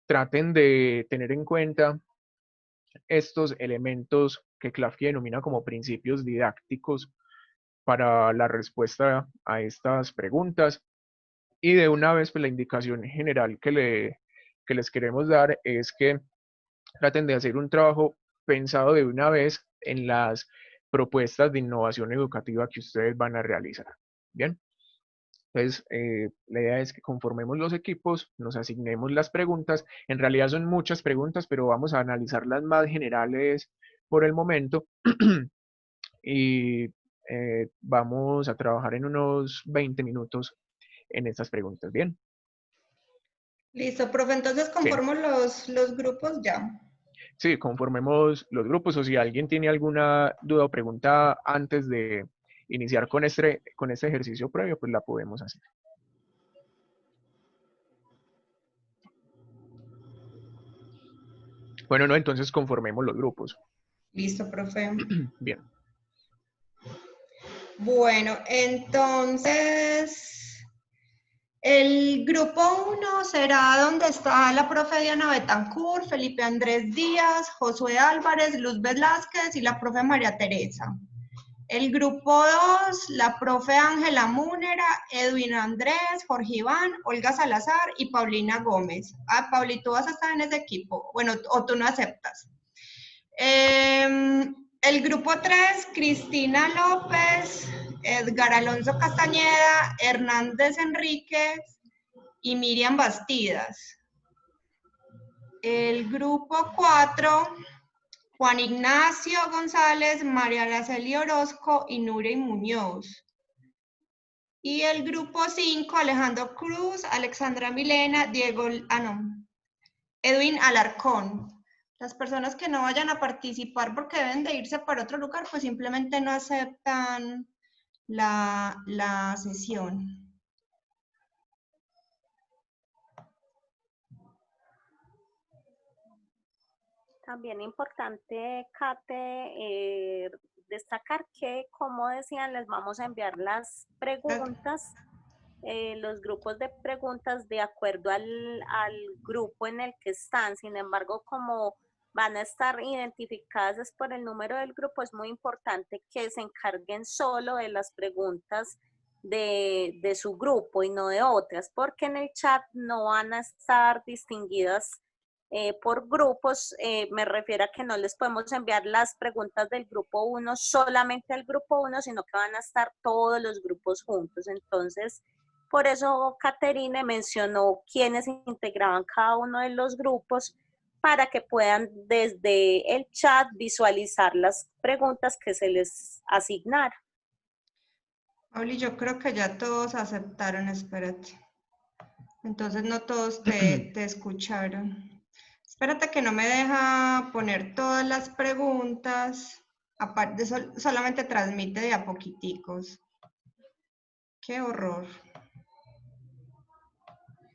traten de tener en cuenta estos elementos que Klafki denomina como principios didácticos para la respuesta a estas preguntas. Y de una vez, pues la indicación general que les queremos dar es que traten de hacer un trabajo pensado de una vez en las propuestas de innovación educativa que ustedes van a realizar. Bien, entonces la idea es que conformemos los equipos, nos asignemos las preguntas. En realidad son muchas preguntas, pero vamos a analizar las más generales por el momento. Y vamos a trabajar en unos 20 minutos en estas preguntas. Bien. Listo, profe, entonces Sí. conformo los grupos ya. Sí, conformemos los grupos o si alguien tiene alguna duda o pregunta antes de iniciar con este ejercicio previo, pues la podemos hacer. Bueno, no, entonces conformemos los grupos. Listo, profe. Bien. Bueno, entonces, el grupo 1 será donde está la profe Diana Betancourt, Felipe Andrés Díaz, Josué Álvarez, Luz Velázquez y la profe María Teresa. El grupo 2, la profe Ángela Múnera, Edwin Andrés, Jorge Iván, Olga Salazar y Paulina Gómez. Ah, Pauli, tú vas a estar en ese equipo. Bueno, o tú no aceptas. El grupo 3, Cristina López, Edgar Alonso Castañeda, Hernández Enríquez y Miriam Bastidas. El grupo 4, Juan Ignacio González, María Araceli Orozco y Nuri Muñoz. Y el grupo 5, Alejandro Cruz, Alexandra Milena, Edwin Alarcón. Las personas que no vayan a participar porque deben de irse para otro lugar, pues simplemente no aceptan la sesión. También importante, Kate, destacar que, como decían, les vamos a enviar las preguntas, los grupos de preguntas de acuerdo al grupo en el que están. Sin embargo, como van a estar identificadas por el número del grupo, es muy importante que se encarguen solo de las preguntas de su grupo y no de otras, porque en el chat no van a estar distinguidas por grupos. Me refiero a que no les podemos enviar las preguntas del grupo 1 solamente al grupo 1, sino que van a estar todos los grupos juntos. Entonces, por eso Caterine mencionó quiénes integraban cada uno de los grupos para que puedan desde el chat visualizar las preguntas que se les asignaron. Pauli, yo creo que ya todos aceptaron, espérate. Entonces no todos te escucharon. Espérate que no me deja poner todas las preguntas. Aparte, solamente transmite de a poquiticos. Qué horror.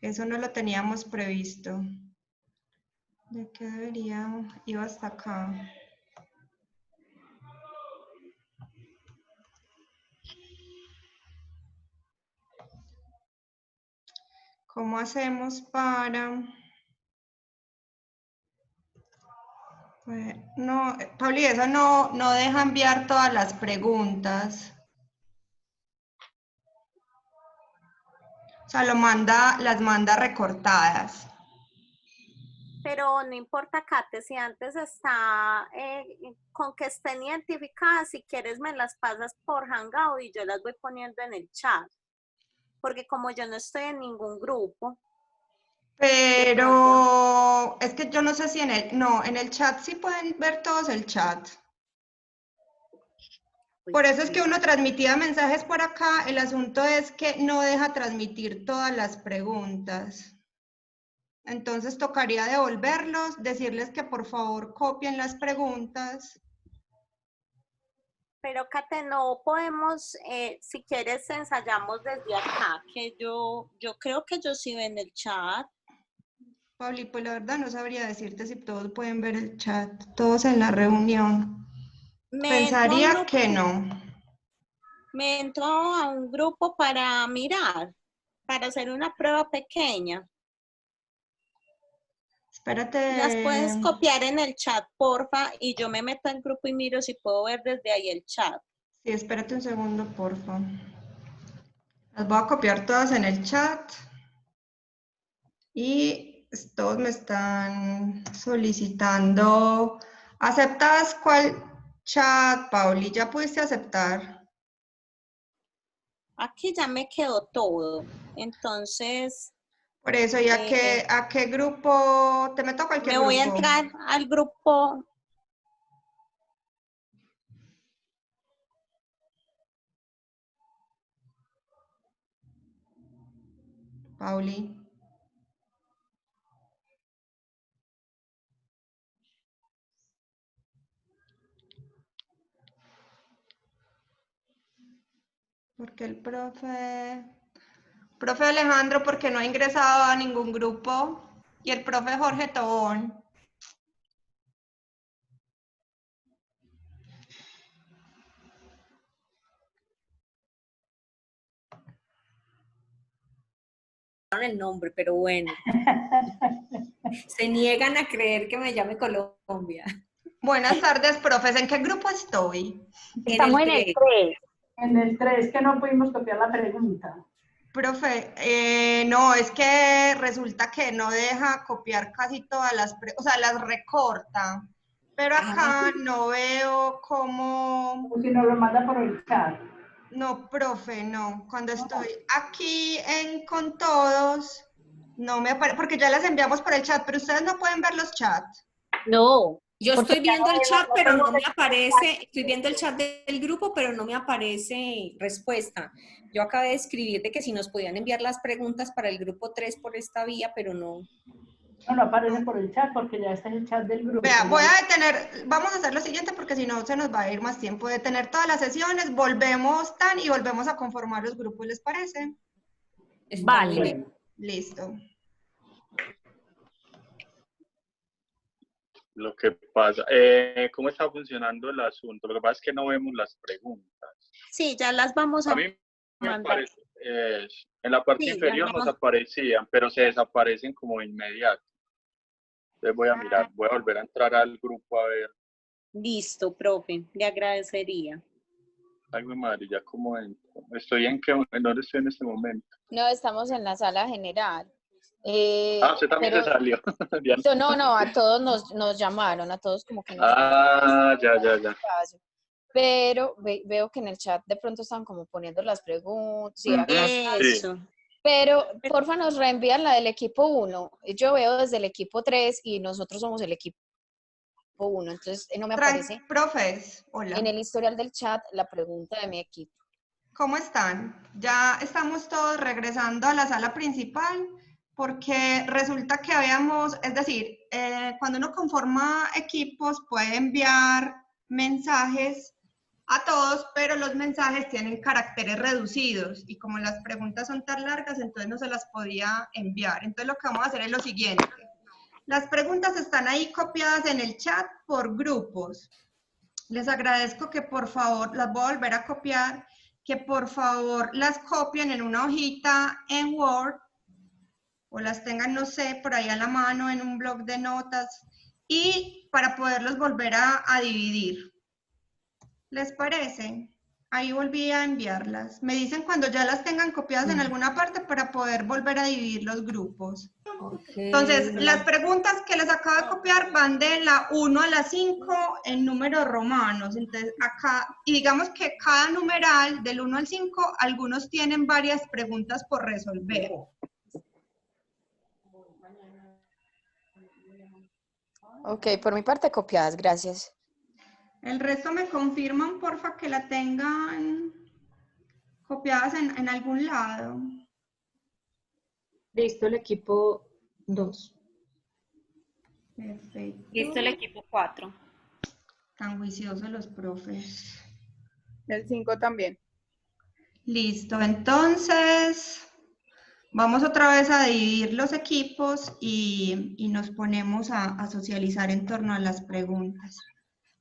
Eso no lo teníamos previsto. ¿De qué debería? Iba hasta acá. ¿Cómo hacemos para...? No, Pauli, eso no deja enviar todas las preguntas. O sea, las manda recortadas. Pero no importa, Kate, si antes está, con que estén identificadas, si quieres me las pasas por Hangout y yo las voy poniendo en el chat. Porque como yo no estoy en ningún grupo. Pero es que yo no sé si en el chat sí pueden ver todos el chat. Por eso es que uno transmitía mensajes por acá. El asunto es que no deja transmitir todas las preguntas. Entonces tocaría devolverlos, decirles que por favor copien las preguntas. Pero Kate, no podemos, si quieres ensayamos desde acá, que yo creo que yo sí veo en el chat. Pauli, pues la verdad no sabría decirte si todos pueden ver el chat, todos en la reunión. Pensaría que no. Me entro a un grupo para mirar, para hacer una prueba pequeña. Espérate. Las puedes copiar en el chat, porfa, y yo me meto al grupo y miro si puedo ver desde ahí el chat. Sí, espérate un segundo, porfa. Las voy a copiar todas en el chat. Y todos me están solicitando. ¿Aceptas cuál chat, Pauli? ¿Ya pudiste aceptar? Aquí ya me quedó todo. Entonces, Por eso, ¿y a qué grupo? Te meto a cualquier me voy a grupo. entrar al grupo. Pauli. Porque el profe Alejandro, porque no ha ingresado a ningún grupo, y el profe Jorge Tobón. El nombre, pero bueno. Se niegan a creer que me llame Colombia. Buenas tardes, profes. ¿En qué grupo estoy? Estamos en el 3. En el 3, que no pudimos copiar la pregunta. Profe, no, es que resulta que no deja copiar casi todas las, o sea, las recorta. Pero acá no veo cómo... Como si nos lo manda por el chat. No, profe, no. Cuando estoy aquí con todos, no me aparece, porque ya las enviamos por el chat, pero ustedes no pueden ver los chats. No, yo estoy viendo el chat, pero no me aparece, estoy viendo el chat del grupo, pero no me aparece respuesta. Yo acabé de escribir de que si nos podían enviar las preguntas para el grupo 3 por esta vía, pero no. No aparece por el chat porque ya está en el chat del grupo. Vea, voy a detener, vamos a hacer lo siguiente porque si no se nos va a ir más tiempo. Detener todas las sesiones, volvemos y volvemos a conformar los grupos, ¿les parece? Está muy bien. Listo. Lo que pasa, ¿cómo está funcionando el asunto? Lo que pasa es que no vemos las preguntas. Sí, ya las vamos A mí me mandar. aparece, en la parte Sí, inferior nos aparecían, pero se desaparecen como de inmediato. Entonces voy a mirar, voy a volver a entrar al grupo a ver. Listo, profe, le agradecería. Ay, mi madre, ya como entro. ¿En dónde estoy en este momento? No, estamos en la sala general. Usted también se salió. No, a todos nos llamaron, a todos como que nos ya. Pero veo que en el chat de pronto están como poniendo las preguntas. Sí, Eso. pero porfa nos reenvían la del equipo 1. Yo veo desde el equipo 3 y nosotros somos el equipo 1, entonces no me aparece Profes, hola. en el historial del chat la pregunta de mi equipo. ¿Cómo están? Ya estamos todos regresando a la sala principal porque resulta que habíamos, es decir, cuando uno conforma equipos puede enviar mensajes a todos, pero los mensajes tienen caracteres reducidos y como las preguntas son tan largas, entonces no se las podía enviar. Entonces lo que vamos a hacer es lo siguiente. Las preguntas están ahí copiadas en el chat por grupos. Les agradezco que por favor, las voy a volver a copiar, que por favor las copien en una hojita en Word o las tengan, no sé, por ahí a la mano en un bloc de notas y para poderlos volver a dividir. ¿Les parece? Ahí volví a enviarlas. Me dicen cuando ya las tengan copiadas en alguna parte para poder volver a dividir los grupos. Entonces, las preguntas que les acabo de copiar van de la 1 a la 5 en números romanos. Entonces, acá, y digamos que cada numeral del 1 al 5, algunos tienen varias preguntas por resolver. Ok, por mi parte copiadas, gracias. El resto me confirman, porfa, que la tengan copiadas en algún lado. Listo, el equipo 2. Perfecto. Listo, el equipo 4. Tan juiciosos los profes. El 5 también. Listo, entonces vamos otra vez a dividir los equipos y nos ponemos a socializar en torno a las preguntas.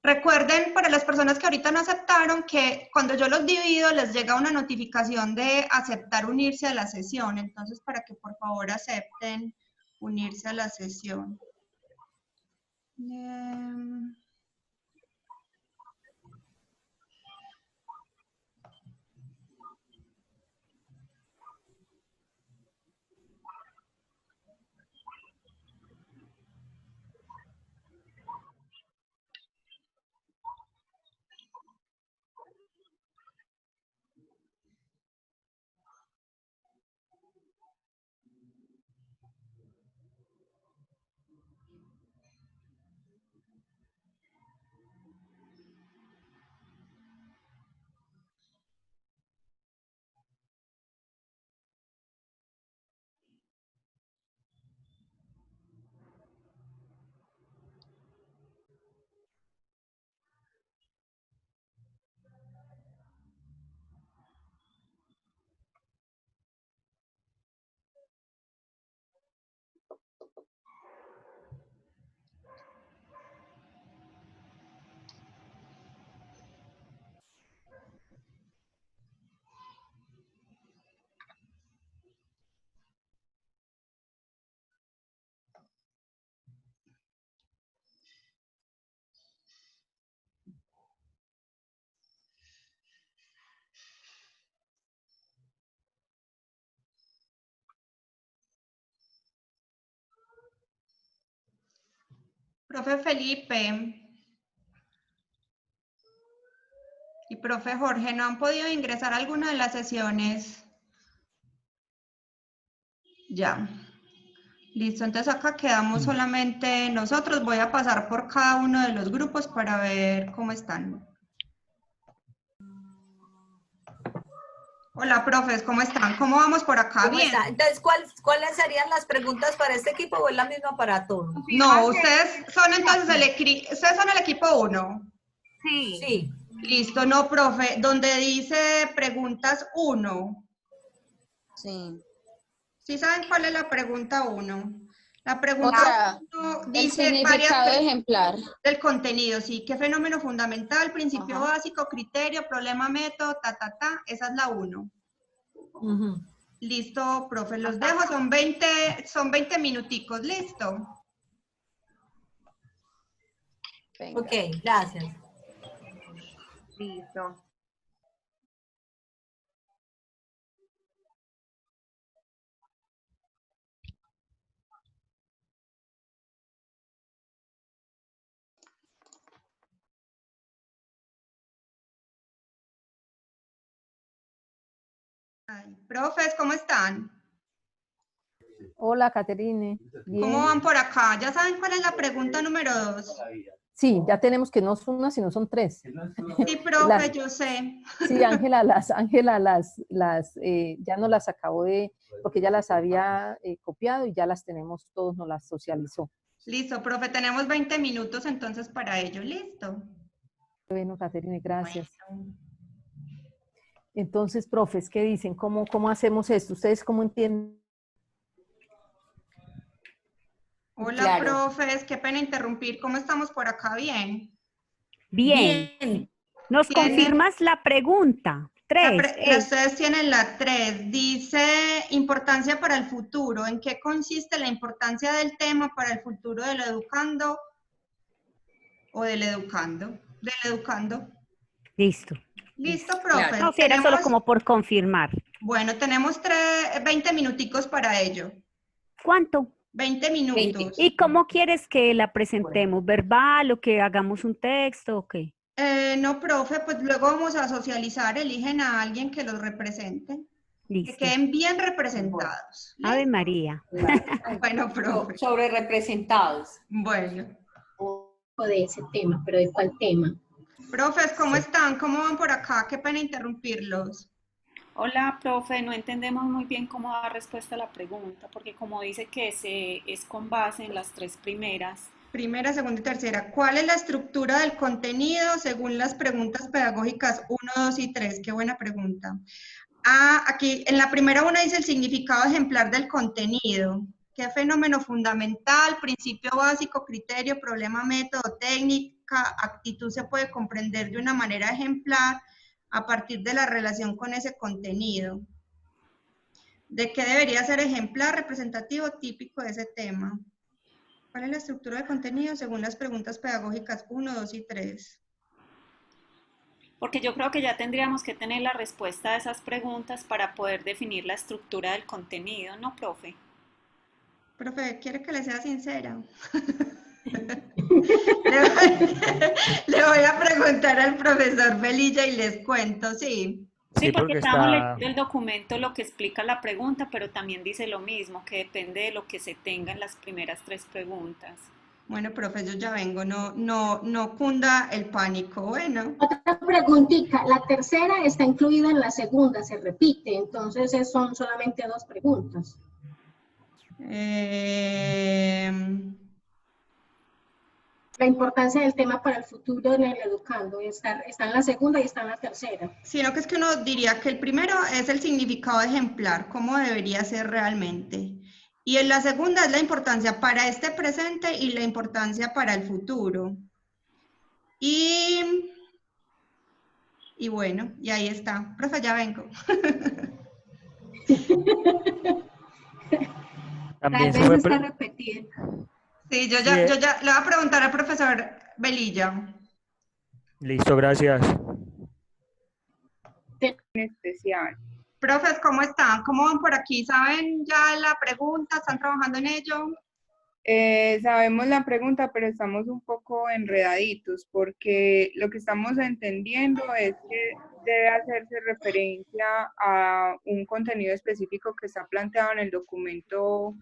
Recuerden, para las personas que ahorita no aceptaron, que cuando yo los divido les llega una notificación de aceptar unirse a la sesión. Entonces, para que por favor acepten unirse a la sesión. Em, Profe Felipe y profe Jorge, ¿no han podido ingresar a alguna de las sesiones? Ya. Listo, entonces acá quedamos solamente nosotros. Voy a pasar por cada uno de los grupos para ver cómo están. Hola, profes, ¿cómo están? ¿Cómo vamos por acá? ¿Cómo Bien. está? Entonces, ¿cuáles serían las preguntas para este equipo o es la misma para todos? No, ustedes son entonces ustedes son el equipo 1. Sí. Sí. Listo, no, profe, donde dice preguntas 1. Sí. ¿Sí saben cuál es la pregunta 1? La O pregunta sea, 1 el dice significado de ejemplar. del contenido, sí. ¿Qué fenómeno fundamental, principio Ajá. básico, criterio, problema, método, Esa es la 1. Listo, profe, los dejo, son 20 minuticos, listo. Venga. Ok, gracias. Listo. Ay, profes, ¿cómo están? Hola, Caterine. Bien. ¿Cómo van por acá? ¿Ya saben cuál es la pregunta número 2? Sí, ya tenemos que no son una, sino son 3. Sí, profe, yo sé. Sí, Ángela ya no las acabó porque ya las había copiado y ya las tenemos todos, nos las socializó. Listo, profe, tenemos 20 minutos entonces para ello, listo. Bueno, Caterine, gracias. Entonces, profes, ¿qué dicen? ¿Cómo hacemos esto? ¿Ustedes cómo entienden? Hola, Claro. profes, qué pena interrumpir. ¿Cómo estamos por acá? ¿Bien? Bien. ¿Nos confirmas la pregunta? 3. Ustedes tienen la 3. Dice importancia para el futuro. ¿En qué consiste la importancia del tema para el futuro del educando o del educando? Del educando. Listo. ¿Listo, profes? No, si era solo como por confirmar. Bueno, tenemos 20 minuticos para ello. ¿Cuánto? 20 minutos. ¿Y cómo quieres que la presentemos? ¿Verbal o que hagamos un texto o qué? No, profe, pues luego vamos a socializar, eligen a alguien que los represente. Listo. Que queden bien representados. ¿Listo? Ave María. Bueno, profe. Sobre representados. Bueno. De ese tema, pero ¿de cuál tema? Profes, ¿cómo están? ¿Cómo van por acá? Qué pena interrumpirlos. Hola, profe, no entendemos muy bien cómo dar respuesta a la pregunta, porque como dice que es con base en las 3 primeras. Primera, segunda y tercera. ¿Cuál es la estructura del contenido según las preguntas pedagógicas 1, 2 y 3? Qué buena pregunta. Aquí en la primera una dice el significado ejemplar del contenido. ¿Qué fenómeno fundamental, principio básico, criterio, problema, método, técnica, actitud se puede comprender de una manera ejemplar a partir de la relación con ese contenido? ¿De qué debería ser ejemplar, representativo, típico de ese tema? ¿Cuál es la estructura de contenido según las preguntas pedagógicas 1, 2 y 3? Porque yo creo que ya tendríamos que tener la respuesta a esas preguntas para poder definir la estructura del contenido, ¿no, profe? Profe, ¿quiere que le sea sincera? Le voy a preguntar al profesor Velilla y les cuento, sí. Sí, Sí, porque porque estamos está, leyendo el documento, lo que explica la pregunta, pero también dice lo mismo, que depende de lo que se tenga en las primeras 3 preguntas. Bueno, profe, yo ya vengo, no cunda el pánico. Bueno, Otra preguntita, la tercera está incluida en la segunda, se repite, entonces son solamente 2 preguntas. La importancia del tema para el futuro en el educando, está en la segunda y está en la tercera. sino que es que uno diría que el primero es el significado ejemplar, cómo debería ser realmente. Y en la segunda es la importancia para este presente y la importancia para el futuro. Y bueno, y ahí está. Profe, ya vengo. también Tal se vez fue, está repetida. Sí, yo sí, ya le voy a preguntar al profesor Velilla. listo, gracias. Especial. Profes, ¿cómo están? ¿Cómo van por aquí? ¿Saben ya la pregunta? ¿Están trabajando en ello? Sabemos la pregunta, pero estamos un poco enredaditos porque lo que estamos entendiendo es que debe hacerse referencia a un contenido específico que está planteado en el documento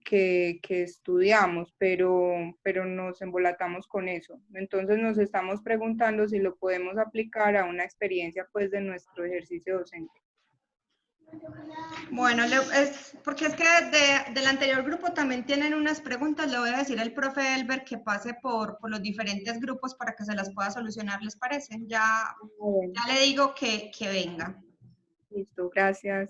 que estudiamos, pero nos embolatamos con eso. Entonces nos estamos preguntando si lo podemos aplicar a una experiencia pues de nuestro ejercicio docente. Bueno, porque es que del anterior grupo también tienen unas preguntas. Le voy a decir al profe Elber que pase por los diferentes grupos para que se las pueda solucionar, ¿les parece? Ya le digo que venga. Listo, gracias.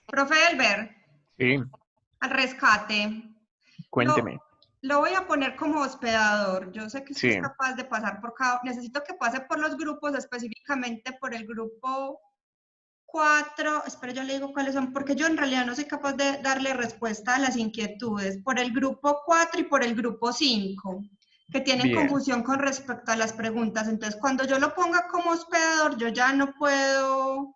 Profe Elber. Sí, Al rescate. cuénteme. Lo voy a poner como hospedador. Yo sé que usted Sí. es capaz de pasar por cada... Necesito que pase por los grupos, específicamente por el grupo 4. Espera, yo le digo cuáles son, porque yo en realidad no soy capaz de darle respuesta a las inquietudes. Por el grupo 4 y por el grupo 5, que tienen Bien. confusión con respecto a las preguntas. Entonces, cuando yo lo ponga como hospedador, yo ya no puedo...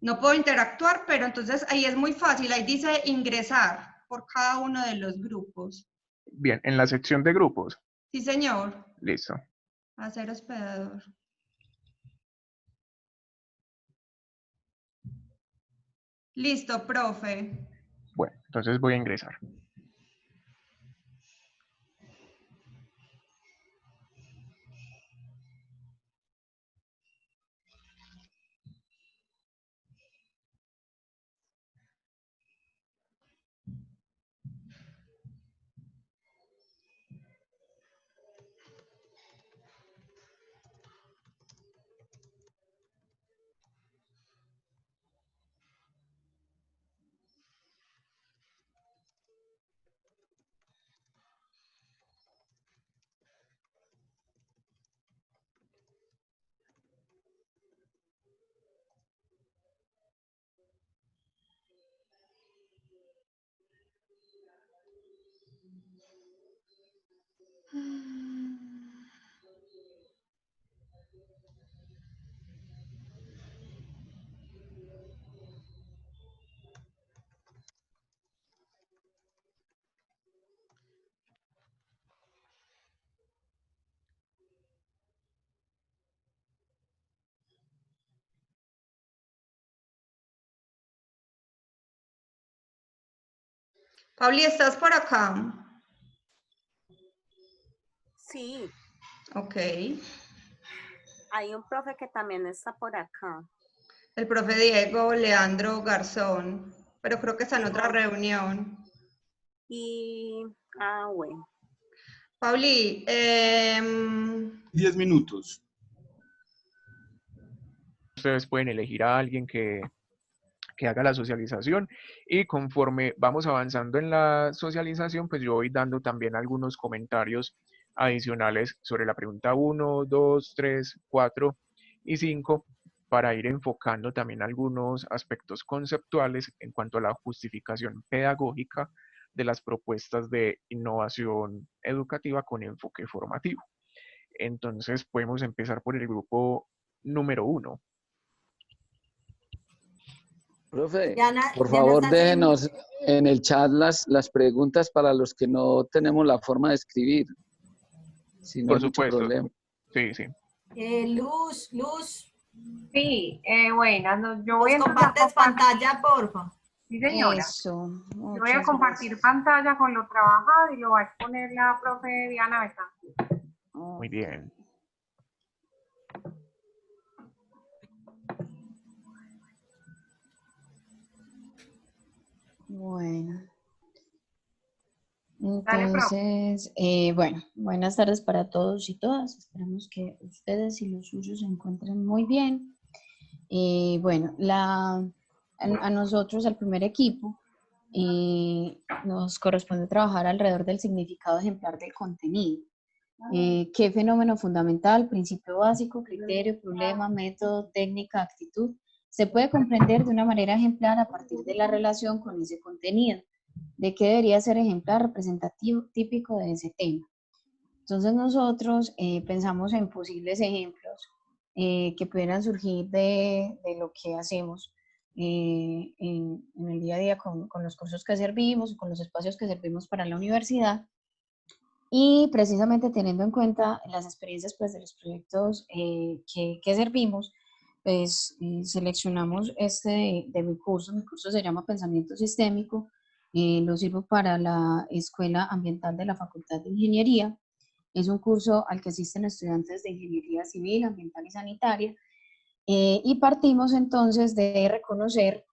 no puedo interactuar, pero entonces ahí es muy fácil. Ahí dice ingresar por cada uno de los grupos. Bien, en la sección de grupos. Sí, señor. Listo. Hacer hospedador. Listo, profe. Bueno, entonces voy a ingresar. Pauli, ¿estás por acá? Sí, Ok. hay un profe que también está por acá. El profe Diego Leandro Garzón, pero creo que está en otra reunión. Bueno. Pauli, 10 minutos. Ustedes pueden elegir a alguien que haga la socialización y conforme vamos avanzando en la socialización, pues yo voy dando también algunos comentarios adicionales sobre la pregunta 1, 2, 3, 4 Y 5, para ir enfocando también algunos aspectos conceptuales en cuanto a la justificación pedagógica de las propuestas de innovación educativa con enfoque formativo. Entonces podemos empezar por el grupo número 1. Profe, Diana, por Diana favor está haciendo- déjenos en el chat las preguntas para los que no tenemos la forma de escribir. Si no Por hay mucho supuesto. problema. Sí, sí. Luz. Sí, buenas. Yo voy Nos entonces a compartes pantalla, porfa. Sí, señora. Eso. Yo voy a Muchas compartir gracias. pantalla con lo trabajado y lo va a exponer la profe Diana Betancourt. Muy bien. Bueno. Dale, profe. Entonces, bueno, buenas tardes para todos y todas. Esperamos que ustedes y los suyos se encuentren muy bien. Bueno, a nosotros, al primer equipo, nos corresponde trabajar alrededor del significado ejemplar del contenido. ¿Qué fenómeno fundamental, principio básico, criterio, problema, método, técnica, actitud se puede comprender de una manera ejemplar a partir de la relación con ese contenido? ¿De qué debería ser ejemplar, representativo, típico de ese tema? Entonces nosotros pensamos en posibles ejemplos que pudieran surgir de lo que hacemos en el día a día con los cursos que servimos, con los espacios que servimos para la universidad. Y precisamente teniendo en cuenta las experiencias pues, de los proyectos que servimos, pues seleccionamos este de mi curso se llama Pensamiento Sistémico, lo sirvo para la Escuela Ambiental de la Facultad de Ingeniería. Es un curso al que asisten estudiantes de Ingeniería Civil, Ambiental y Sanitaria, y partimos entonces de reconocer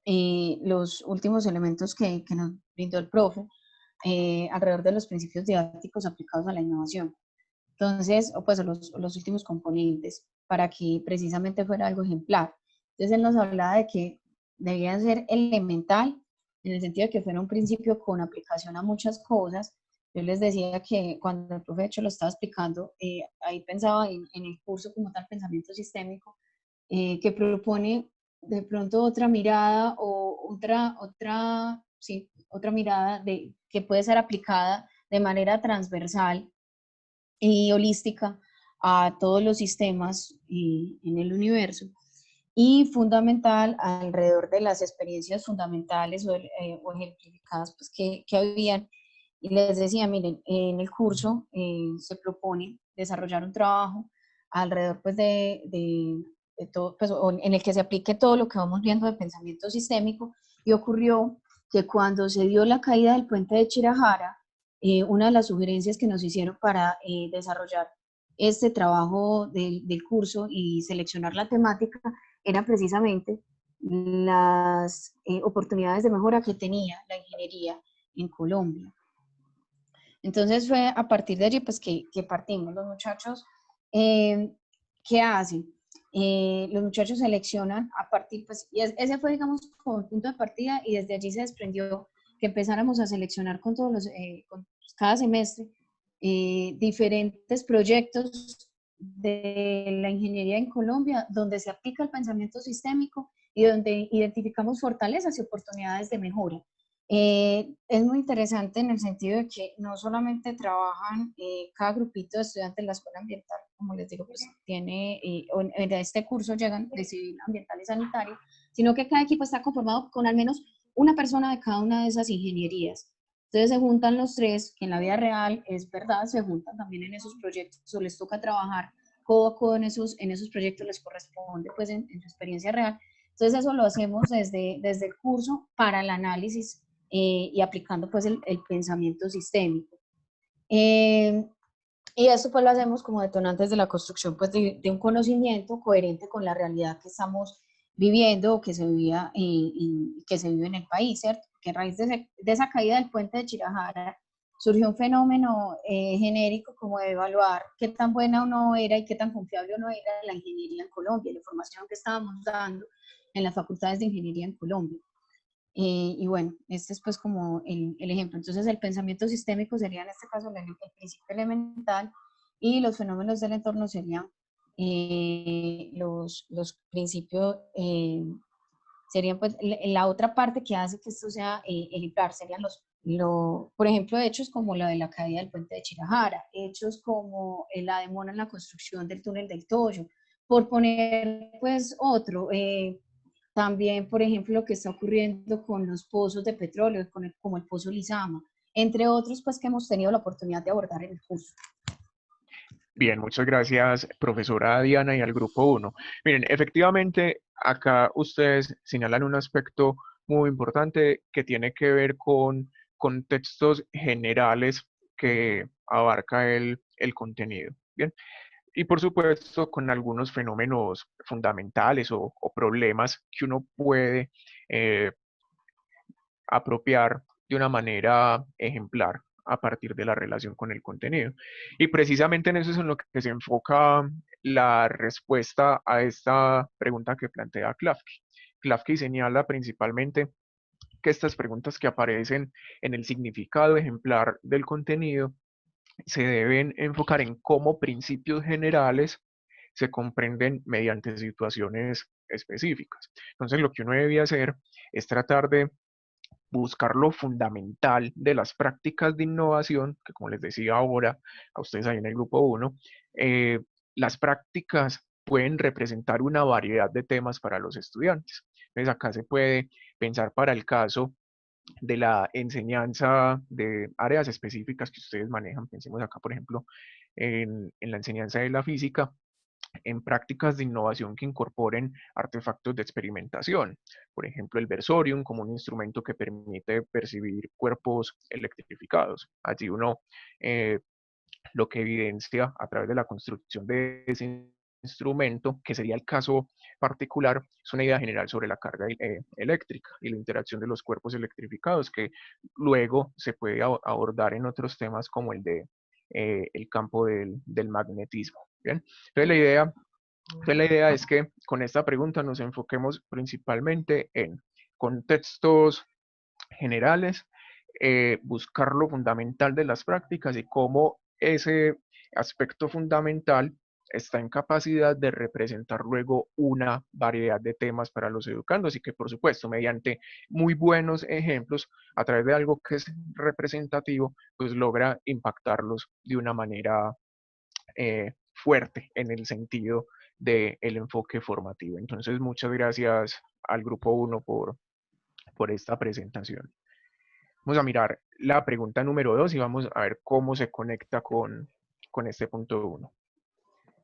los últimos elementos que nos brindó el profe, alrededor de los principios didácticos aplicados a la innovación. Entonces, pues los últimos componentes para que precisamente fuera algo ejemplar. Entonces, él nos hablaba de que debía ser elemental, en el sentido de que fuera un principio con aplicación a muchas cosas. Yo les decía que cuando el profe de hecho lo estaba explicando, ahí pensaba en el curso como tal, pensamiento sistémico, que propone de pronto otra mirada o otra mirada que puede ser aplicada de manera transversal y holística a todos los sistemas en el universo, y fundamental alrededor de las experiencias fundamentales o ejemplificadas pues, que habían. Y les decía, miren, en el curso se propone desarrollar un trabajo alrededor pues, de todo, pues, en el que se aplique todo lo que vamos viendo de pensamiento sistémico, y ocurrió que cuando se dio la caída del puente de Chirajara, una de las sugerencias que nos hicieron para desarrollar este trabajo del curso y seleccionar la temática era precisamente las oportunidades de mejora que tenía la ingeniería en Colombia. Entonces fue a partir de allí pues, que partimos. Los muchachos, ¿qué hacen? Los muchachos seleccionan a partir, pues, y ese fue, digamos, como el punto de partida, y desde allí se desprendió que empezáramos a seleccionar con todos los, cada semestre, diferentes proyectos de la ingeniería en Colombia, donde se aplica el pensamiento sistémico y donde identificamos fortalezas y oportunidades de mejora. Es muy interesante en el sentido de que no solamente trabajan cada grupito de estudiantes de la escuela ambiental, como les digo, pues tiene, en este curso llegan de civil, ambiental y sanitario, sino que cada equipo está conformado con al menos una persona de cada una de esas ingenierías. Entonces se juntan los tres, que en la vida real es verdad, se juntan también en esos proyectos, o les toca trabajar codo a codo en esos proyectos, les corresponde pues en su experiencia real. Entonces eso lo hacemos desde el curso para el análisis y aplicando pues el pensamiento sistémico. Y esto pues lo hacemos como detonantes de la construcción pues de un conocimiento coherente con la realidad que estamos viviendo o que se vivía que se vive en el país, ¿cierto? Que a raíz de esa caída del puente de Chirajara surgió un fenómeno genérico como de evaluar qué tan buena o no era y qué tan confiable o no era la ingeniería en Colombia, la información que estábamos dando en las facultades de ingeniería en Colombia. Y bueno, este es pues como el ejemplo. Entonces el pensamiento sistémico sería en este caso el principio elemental, y los fenómenos del entorno serían los principios serían pues la otra parte que hace que esto sea ejemplar, serían por ejemplo, hechos como la de la caída del puente de Chirajara, hechos como la demora en la construcción del túnel del Toyo, por poner pues otro. También, por ejemplo, lo que está ocurriendo con los pozos de petróleo, como el pozo Lizama, entre otros pues que hemos tenido la oportunidad de abordar en el curso. Bien, muchas gracias, profesora Diana, y al grupo 1. Miren, efectivamente, acá ustedes señalan un aspecto muy importante que tiene que ver con contextos generales que abarca el contenido. Bien, y por supuesto con algunos fenómenos fundamentales o problemas que uno puede apropiar de una manera ejemplar a partir de la relación con el contenido. Y precisamente en eso es en lo que se enfoca la respuesta a esta pregunta que plantea Klafki. Klafki señala principalmente que estas preguntas que aparecen en el significado ejemplar del contenido se deben enfocar en cómo principios generales se comprenden mediante situaciones específicas. Entonces, lo que uno debe hacer es tratar de buscar lo fundamental de las prácticas de innovación, que como les decía ahora a ustedes ahí en el grupo 1, las prácticas pueden representar una variedad de temas para los estudiantes. Entonces acá se puede pensar para el caso de la enseñanza de áreas específicas que ustedes manejan. Pensemos acá, por ejemplo, en la enseñanza de la física, en prácticas de innovación que incorporen artefactos de experimentación. Por ejemplo, el versorium como un instrumento que permite percibir cuerpos electrificados. Allí uno lo que evidencia a través de la construcción de ese instrumento, que sería el caso particular, es una idea general sobre la carga eléctrica y la interacción de los cuerpos electrificados, que luego se puede abordar en otros temas como el de el campo del magnetismo. Bien, entonces la idea es que con esta pregunta nos enfoquemos principalmente en contextos generales, buscar lo fundamental de las prácticas y cómo ese aspecto fundamental está en capacidad de representar luego una variedad de temas para los educandos y que por supuesto mediante muy buenos ejemplos a través de algo que es representativo pues logra impactarlos de una manera fuerte en el sentido del enfoque formativo. Entonces muchas gracias al grupo 1 por esta presentación. Vamos a mirar la pregunta número 2 y vamos a ver cómo se conecta con este punto 1.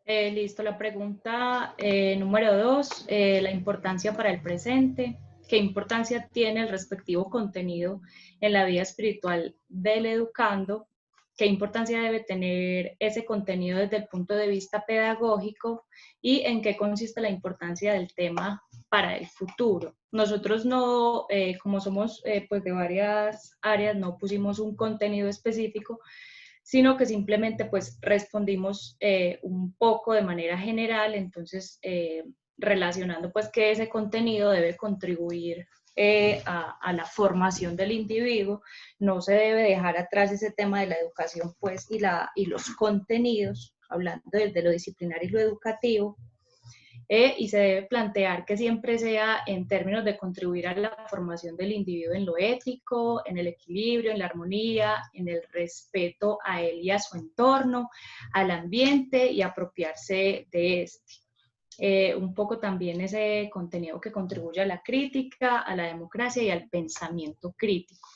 Listo, la pregunta número 2, la importancia para el presente. ¿Qué importancia tiene el respectivo contenido en la vida espiritual del educando? ¿Qué importancia debe tener ese contenido desde el punto de vista pedagógico? ¿Y en qué consiste la importancia del tema para el futuro? Nosotros no, como somos pues de varias áreas, no pusimos un contenido específico, sino que simplemente pues respondimos un poco de manera general, entonces relacionando pues que ese contenido debe contribuir a la formación del individuo. No se debe dejar atrás ese tema de la educación pues y los contenidos, hablando desde lo disciplinario y lo educativo, y se debe plantear que siempre sea en términos de contribuir a la formación del individuo en lo ético, en el equilibrio, en la armonía, en el respeto a él y a su entorno, al ambiente y apropiarse de este. Un poco también ese contenido que contribuye a la crítica, a la democracia y al pensamiento crítico.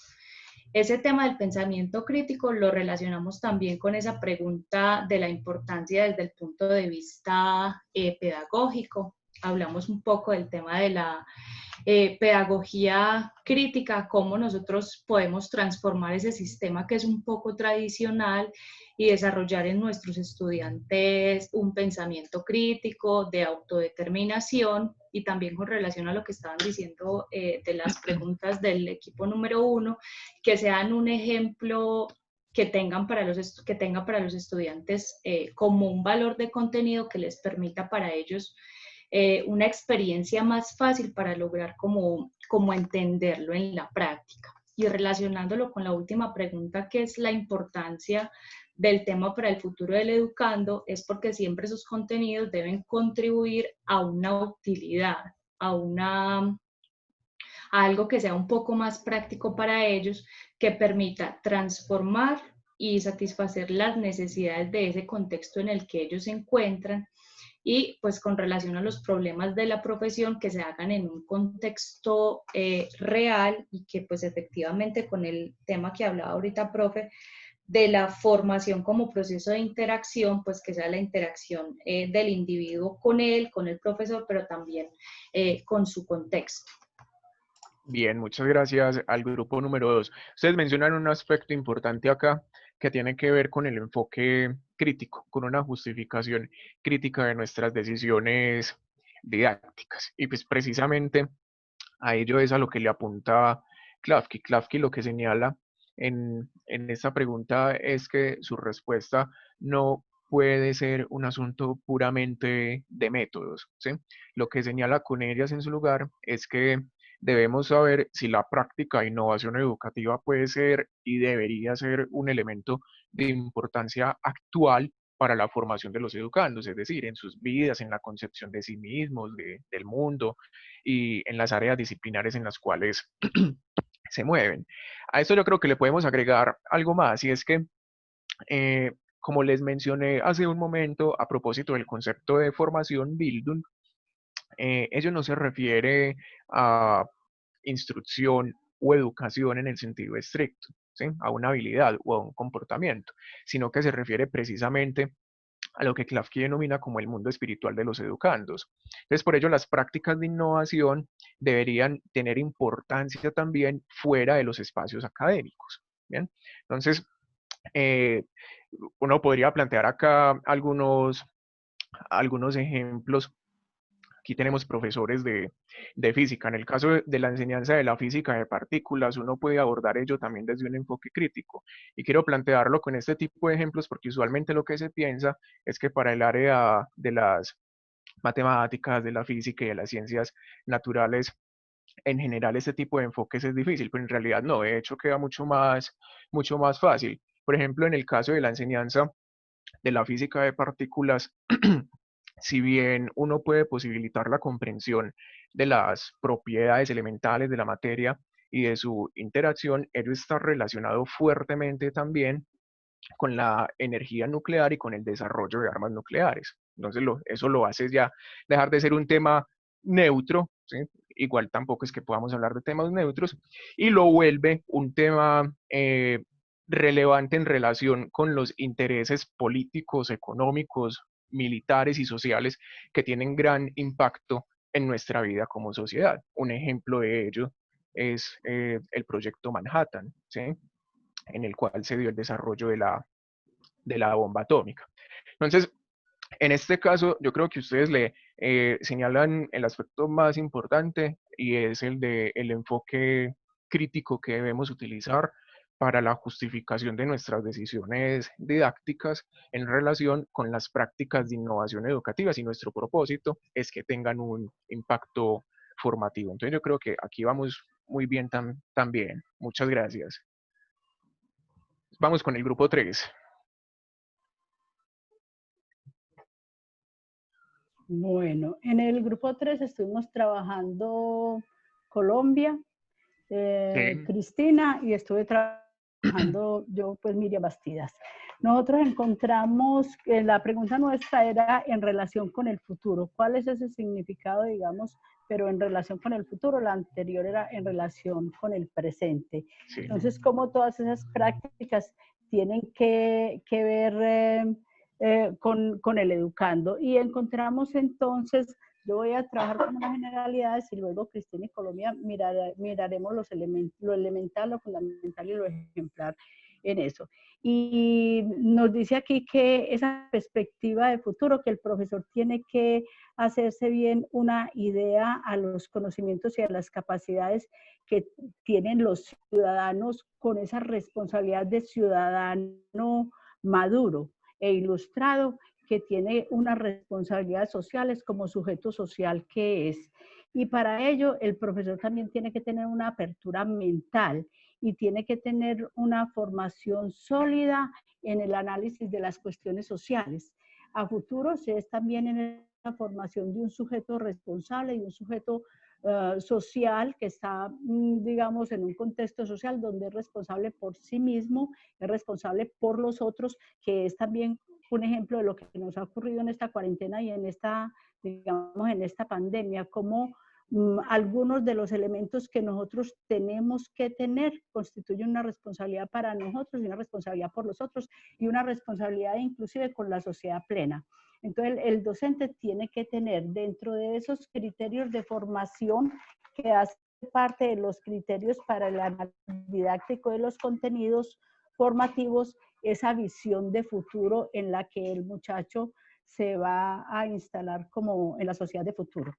Ese tema del pensamiento crítico lo relacionamos también con esa pregunta de la importancia desde el punto de vista pedagógico. Hablamos un poco del tema de la pedagogía crítica, cómo nosotros podemos transformar ese sistema que es un poco tradicional y desarrollar en nuestros estudiantes un pensamiento crítico de autodeterminación, y también con relación a lo que estaban diciendo de las preguntas del equipo número 1, que sean un ejemplo que tenga para los estudiantes como un valor de contenido que les permita para ellos una experiencia más fácil para lograr como entenderlo en la práctica. Y relacionándolo con la última pregunta, que es la importancia del tema para el futuro del educando es porque siempre esos contenidos deben contribuir a una utilidad, a algo que sea un poco más práctico para ellos, que permita transformar y satisfacer las necesidades de ese contexto en el que ellos se encuentran, y pues con relación a los problemas de la profesión que se hagan en un contexto real, y que pues efectivamente con el tema que hablaba ahorita, profe, de la formación como proceso de interacción, pues que sea la interacción del individuo con él, con el profesor, pero también con su contexto. Bien, muchas gracias al grupo número 2. Ustedes mencionan un aspecto importante acá que tiene que ver con el enfoque crítico, con una justificación crítica de nuestras decisiones didácticas. Y pues precisamente a ello es a lo que le apunta Klafki. Klafki lo que señala en esta pregunta es que su respuesta no puede ser un asunto puramente de métodos, ¿sí? Lo que señala con ellas en su lugar es que debemos saber si la práctica de innovación educativa puede ser y debería ser un elemento de importancia actual para la formación de los educandos, es decir, en sus vidas, en la concepción de sí mismos, del mundo y en las áreas disciplinares en las cuales se mueven. A esto yo creo que le podemos agregar algo más, y es que, como les mencioné hace un momento a propósito del concepto de formación Bildung, ello no se refiere a instrucción o educación en el sentido estricto, ¿sí? A una habilidad o a un comportamiento, sino que se refiere precisamente a lo que Klafki denomina como el mundo espiritual de los educandos. Entonces, por ello, las prácticas de innovación deberían tener importancia también fuera de los espacios académicos. ¿Bien? Entonces, uno podría plantear acá algunos ejemplos. Aquí tenemos profesores de física. En el caso de la enseñanza de la física de partículas, uno puede abordar ello también desde un enfoque crítico. Y quiero plantearlo con este tipo de ejemplos porque usualmente lo que se piensa es que para el área de las matemáticas, de la física y de las ciencias naturales, en general este tipo de enfoques es difícil, pero en realidad no, de hecho queda mucho más fácil. Por ejemplo, en el caso de la enseñanza de la física de partículas, si bien uno puede posibilitar la comprensión de las propiedades elementales de la materia y de su interacción, ello está relacionado fuertemente también con la energía nuclear y con el desarrollo de armas nucleares. Entonces eso lo hace ya dejar de ser un tema neutro, ¿sí? Igual tampoco es que podamos hablar de temas neutros, y lo vuelve un tema relevante en relación con los intereses políticos, económicos, militares y sociales que tienen gran impacto en nuestra vida como sociedad. Un ejemplo de ello es el proyecto Manhattan, ¿sí? En el cual se dio el desarrollo de la bomba atómica. Entonces, en este caso, yo creo que ustedes le señalan el aspecto más importante, y es el del enfoque crítico que debemos utilizar para la justificación de nuestras decisiones didácticas en relación con las prácticas de innovación educativa, y nuestro propósito es que tengan un impacto formativo. Entonces yo creo que aquí vamos muy bien también. Muchas gracias. Vamos con el grupo 3. Bueno, en el grupo 3 estuvimos trabajando Colombia, Cristina, y estuve trabajando yo, pues Miriam Bastidas. Nosotros encontramos que la pregunta nuestra era en relación con el futuro. ¿Cuál es ese significado, digamos, pero en relación con el futuro? La anterior era en relación con el presente. Sí. Entonces, ¿cómo todas esas prácticas tienen que ver con el educando? Y encontramos entonces, yo voy a trabajar con unas generalidades y luego Cristina y Colombia miraremos lo elemental, lo fundamental y lo ejemplar en eso. Y nos dice aquí que esa perspectiva de futuro, que el profesor tiene que hacerse bien una idea a los conocimientos y a las capacidades que tienen los ciudadanos con esa responsabilidad de ciudadano maduro e ilustrado, que tiene unas responsabilidades sociales como sujeto social que es. Y para ello el profesor también tiene que tener una apertura mental y tiene que tener una formación sólida en el análisis de las cuestiones sociales. A futuro se es también en la formación de un sujeto responsable y un sujeto social que está, digamos, en un contexto social donde es responsable por sí mismo, es responsable por los otros, que es también un ejemplo de lo que nos ha ocurrido en esta cuarentena y en esta, digamos, en esta pandemia, como algunos de los elementos que nosotros tenemos que tener constituyen una responsabilidad para nosotros y una responsabilidad por los otros y una responsabilidad inclusive con la sociedad plena. Entonces el docente tiene que tener dentro de esos criterios de formación que hace parte de los criterios para el análisis didáctico de los contenidos formativos, esa visión de futuro en la que el muchacho se va a instalar como en la sociedad de futuro.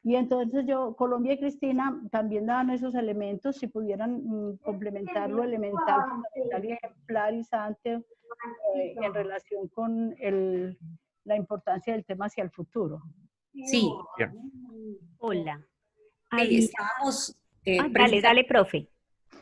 Y entonces Colombia y Cristina también daban esos elementos, si pudieran complementar lo elemental, fundamental y ejemplarizante en relación con la importancia del tema hacia el futuro. Sí. Hola. Sí, estábamos... dale, profe.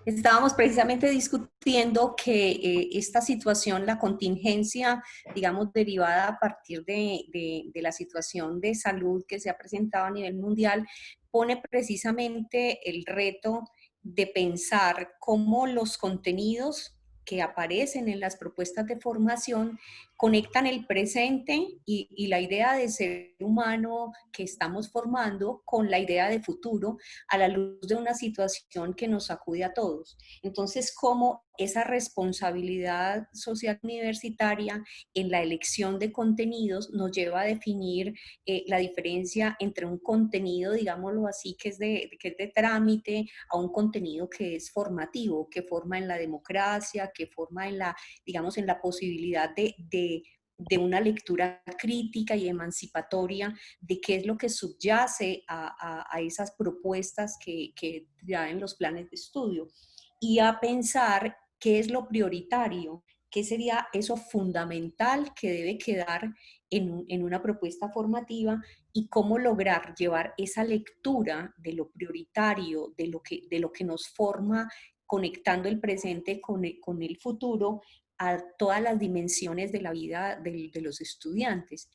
Estábamos precisamente discutiendo que esta situación, la contingencia, digamos, derivada a partir de la situación de salud que se ha presentado a nivel mundial, pone precisamente el reto de pensar cómo los contenidos que aparecen en las propuestas de formación conectan el presente y la idea de ser humano que estamos formando con la idea de futuro a la luz de una situación que nos sacude a todos. Entonces, cómo esa responsabilidad social universitaria en la elección de contenidos nos lleva a definir la diferencia entre un contenido, digámoslo así, que es de trámite, a un contenido que es formativo, que forma en la democracia, que forma en la, digamos, en la posibilidad de una lectura crítica y emancipatoria de qué es lo que subyace a esas propuestas que traen los planes de estudio, y a pensar qué es lo prioritario, qué sería eso fundamental que debe quedar en una propuesta formativa, y cómo lograr llevar esa lectura de lo prioritario, de lo que nos forma, conectando el presente con el futuro, a todas las dimensiones de la vida de los estudiantes.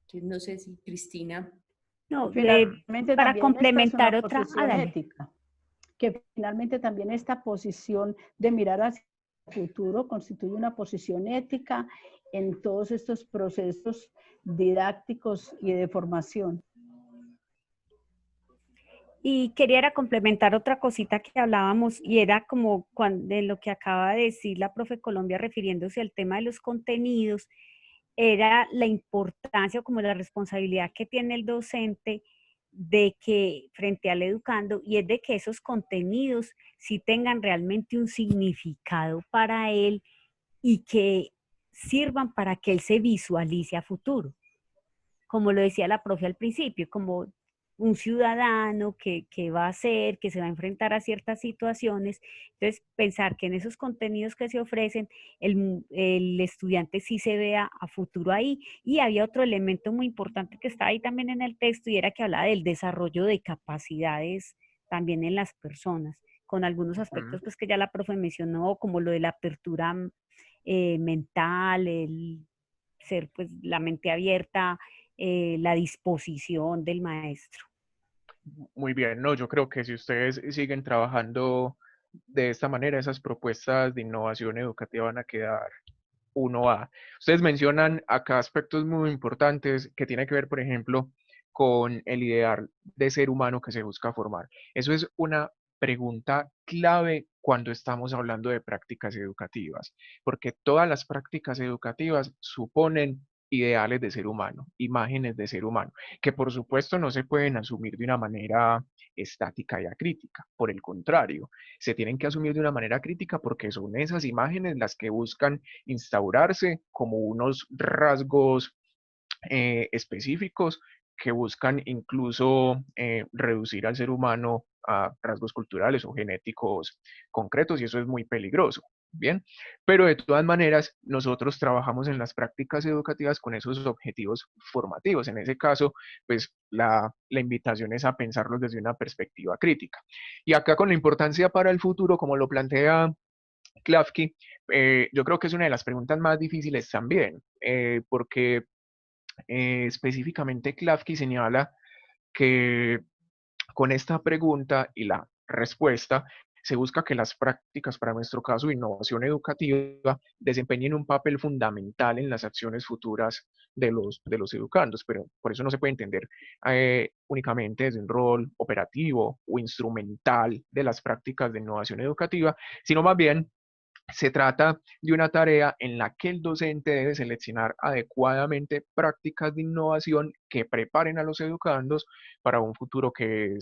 Entonces, no sé si Cristina... No, para complementar otra... ética, que finalmente también esta posición de mirar hacia el futuro constituye una posición ética en todos estos procesos didácticos y de formación. Y quería complementar otra cosita que hablábamos, y era como de lo que acaba de decir la profe Colombia refiriéndose al tema de los contenidos, era la importancia o como la responsabilidad que tiene el docente de que frente al educando, y es de que esos contenidos sí tengan realmente un significado para él y que sirvan para que él se visualice a futuro. Como lo decía la profe al principio, como un ciudadano que va a ser, que se va a enfrentar a ciertas situaciones. Entonces, pensar que en esos contenidos que se ofrecen, el estudiante sí se vea a futuro ahí. Y había otro elemento muy importante que está ahí también en el texto, y era que hablaba del desarrollo de capacidades también en las personas, con algunos aspectos pues que ya la profe mencionó, como lo de la apertura mental, el ser pues la mente abierta, la disposición del maestro. Muy bien, no, yo creo que si ustedes siguen trabajando de esta manera, esas propuestas de innovación educativa van a quedar 1A. Ustedes mencionan acá aspectos muy importantes que tienen que ver, por ejemplo, con el ideal de ser humano que se busca formar. Eso es una pregunta clave cuando estamos hablando de prácticas educativas, porque todas las prácticas educativas suponen ideales de ser humano, imágenes de ser humano, que por supuesto no se pueden asumir de una manera estática y acrítica. Por el contrario, se tienen que asumir de una manera crítica porque son esas imágenes las que buscan instaurarse como unos rasgos específicos que buscan incluso reducir al ser humano a rasgos culturales o genéticos concretos, y eso es muy peligroso. Bien, pero de todas maneras nosotros trabajamos en las prácticas educativas con esos objetivos formativos. En ese caso, pues la invitación es a pensarlos desde una perspectiva crítica. Y acá con la importancia para el futuro, como lo plantea Klafki, yo creo que es una de las preguntas más difíciles también, porque específicamente Klafki señala que con esta pregunta y la respuesta se busca que las prácticas, para nuestro caso, innovación educativa, desempeñen un papel fundamental en las acciones futuras de los educandos, pero por eso no se puede entender únicamente desde un rol operativo o instrumental de las prácticas de innovación educativa, sino más bien se trata de una tarea en la que el docente debe seleccionar adecuadamente prácticas de innovación que preparen a los educandos para un futuro que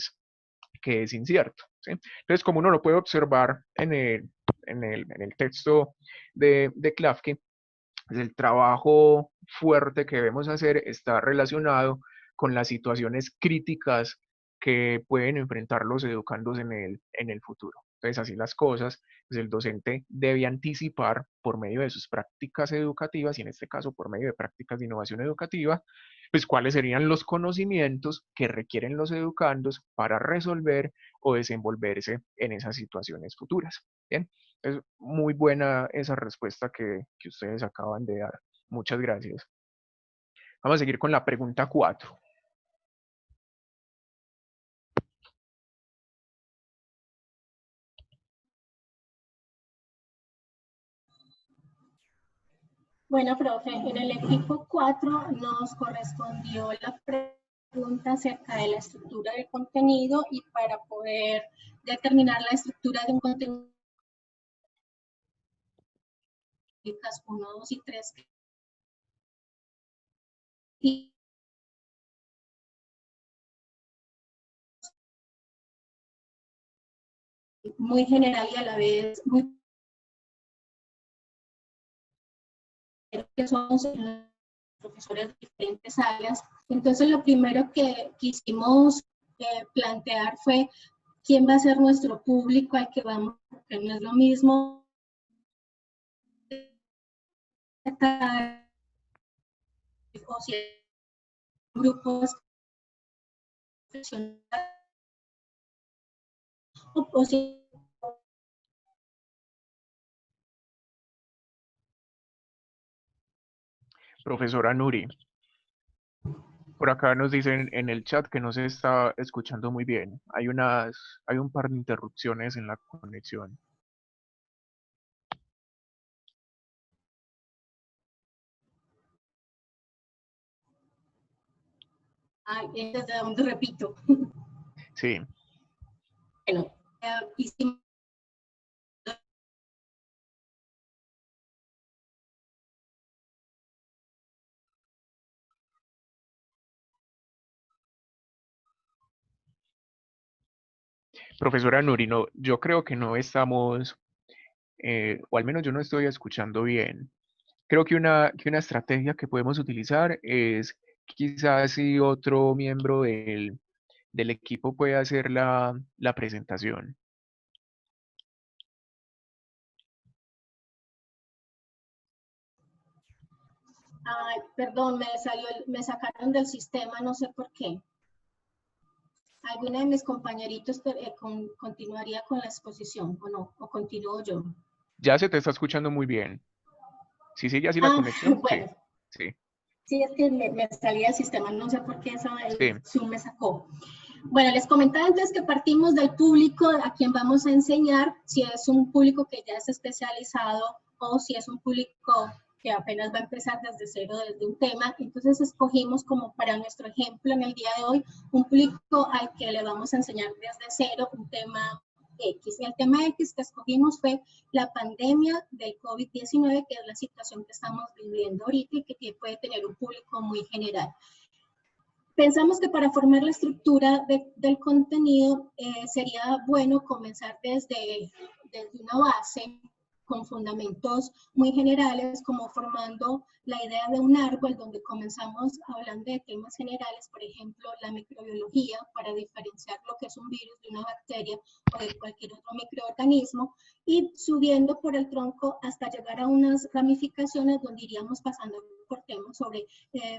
es incierto, ¿sí? Entonces, como uno lo puede observar en el texto de Klafki, pues el trabajo fuerte que debemos hacer está relacionado con las situaciones críticas que pueden enfrentar los educandos en el futuro. Entonces, así las cosas, pues el docente debe anticipar por medio de sus prácticas educativas, y en este caso por medio de prácticas de innovación educativa, pues cuáles serían los conocimientos que requieren los educandos para resolver o desenvolverse en esas situaciones futuras. Bien, es muy buena esa respuesta que ustedes acaban de dar. Muchas gracias. Vamos a seguir con la pregunta 4. Bueno, profe, en el equipo 4 nos correspondió la pregunta acerca de la estructura del contenido, y para poder determinar la estructura de un contenido, 1, 2 y 3. Y muy general y a la vez muy que somos profesores de diferentes áreas. Entonces, lo primero que quisimos plantear fue quién va a ser nuestro público al que vamos, porque no es lo mismo o si grupos o si Profesora Nuri, por acá nos dicen en el chat que no se está escuchando muy bien. Hay un par de interrupciones en la conexión. desde donde repito. Sí. Bueno, hicimos Profesora Nuri, no, yo creo que no estamos, o al menos yo no estoy escuchando bien. Creo que una estrategia que podemos utilizar es quizás si otro miembro del equipo puede hacer la presentación. Ay, perdón, me sacaron del sistema, no sé por qué. ¿Alguna de mis compañeritos continuaría con la exposición o no? ¿O continúo yo? Ya se te está escuchando muy bien. ¿Sí sigue así la conexión? Bueno. Sí. Sí, es que me salía del sistema, no sé por qué Sí. Zoom me sacó. Bueno, les comentaba entonces que partimos del público a quien vamos a enseñar, si es un público que ya es especializado o si es un público que apenas va a empezar desde cero, desde un tema. Entonces escogimos como para nuestro ejemplo en el día de hoy un público al que le vamos a enseñar desde cero un tema X. Y el tema X que escogimos fue la pandemia del COVID-19, que es la situación que estamos viviendo ahorita y que puede tener un público muy general. Pensamos que para formar la estructura del contenido sería bueno comenzar desde una base con fundamentos muy generales, como formando la idea de un árbol donde comenzamos hablando de temas generales, por ejemplo, la microbiología, para diferenciar lo que es un virus de una bacteria o de cualquier otro microorganismo, y subiendo por el tronco hasta llegar a unas ramificaciones donde iríamos pasando por temas sobre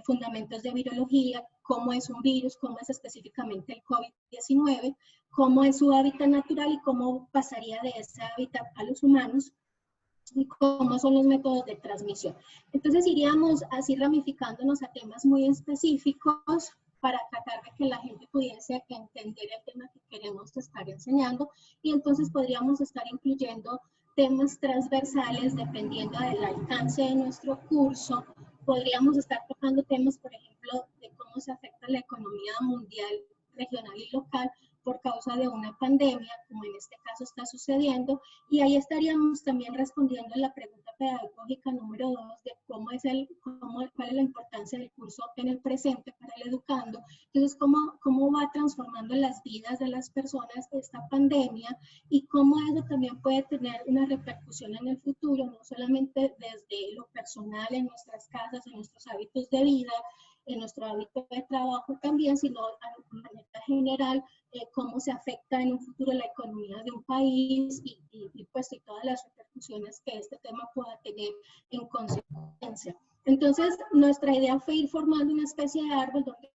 fundamentos de virología, cómo es un virus, cómo es específicamente el COVID-19, cómo es su hábitat natural y cómo pasaría de ese hábitat a los humanos, y cómo son los métodos de transmisión. Entonces iríamos así ramificándonos a temas muy específicos para tratar de que la gente pudiese entender el tema que queremos estar enseñando, y entonces podríamos estar incluyendo temas transversales dependiendo del alcance de nuestro curso. Podríamos estar tocando temas, por ejemplo, de cómo se afecta la economía mundial, regional y local por causa de una pandemia, como en este caso está sucediendo, y ahí estaríamos también respondiendo a la pregunta pedagógica número 2 de cuál es la importancia del curso en el presente para el educando. Entonces, cómo va transformando las vidas de las personas esta pandemia, y cómo eso también puede tener una repercusión en el futuro, no solamente desde lo personal, en nuestras casas, en nuestros hábitos de vida, en nuestro hábito de trabajo también, sino a manera general, cómo se afecta en un futuro la economía de un país y todas las repercusiones que este tema pueda tener en consecuencia. Entonces, nuestra idea fue ir formando una especie de árbol donde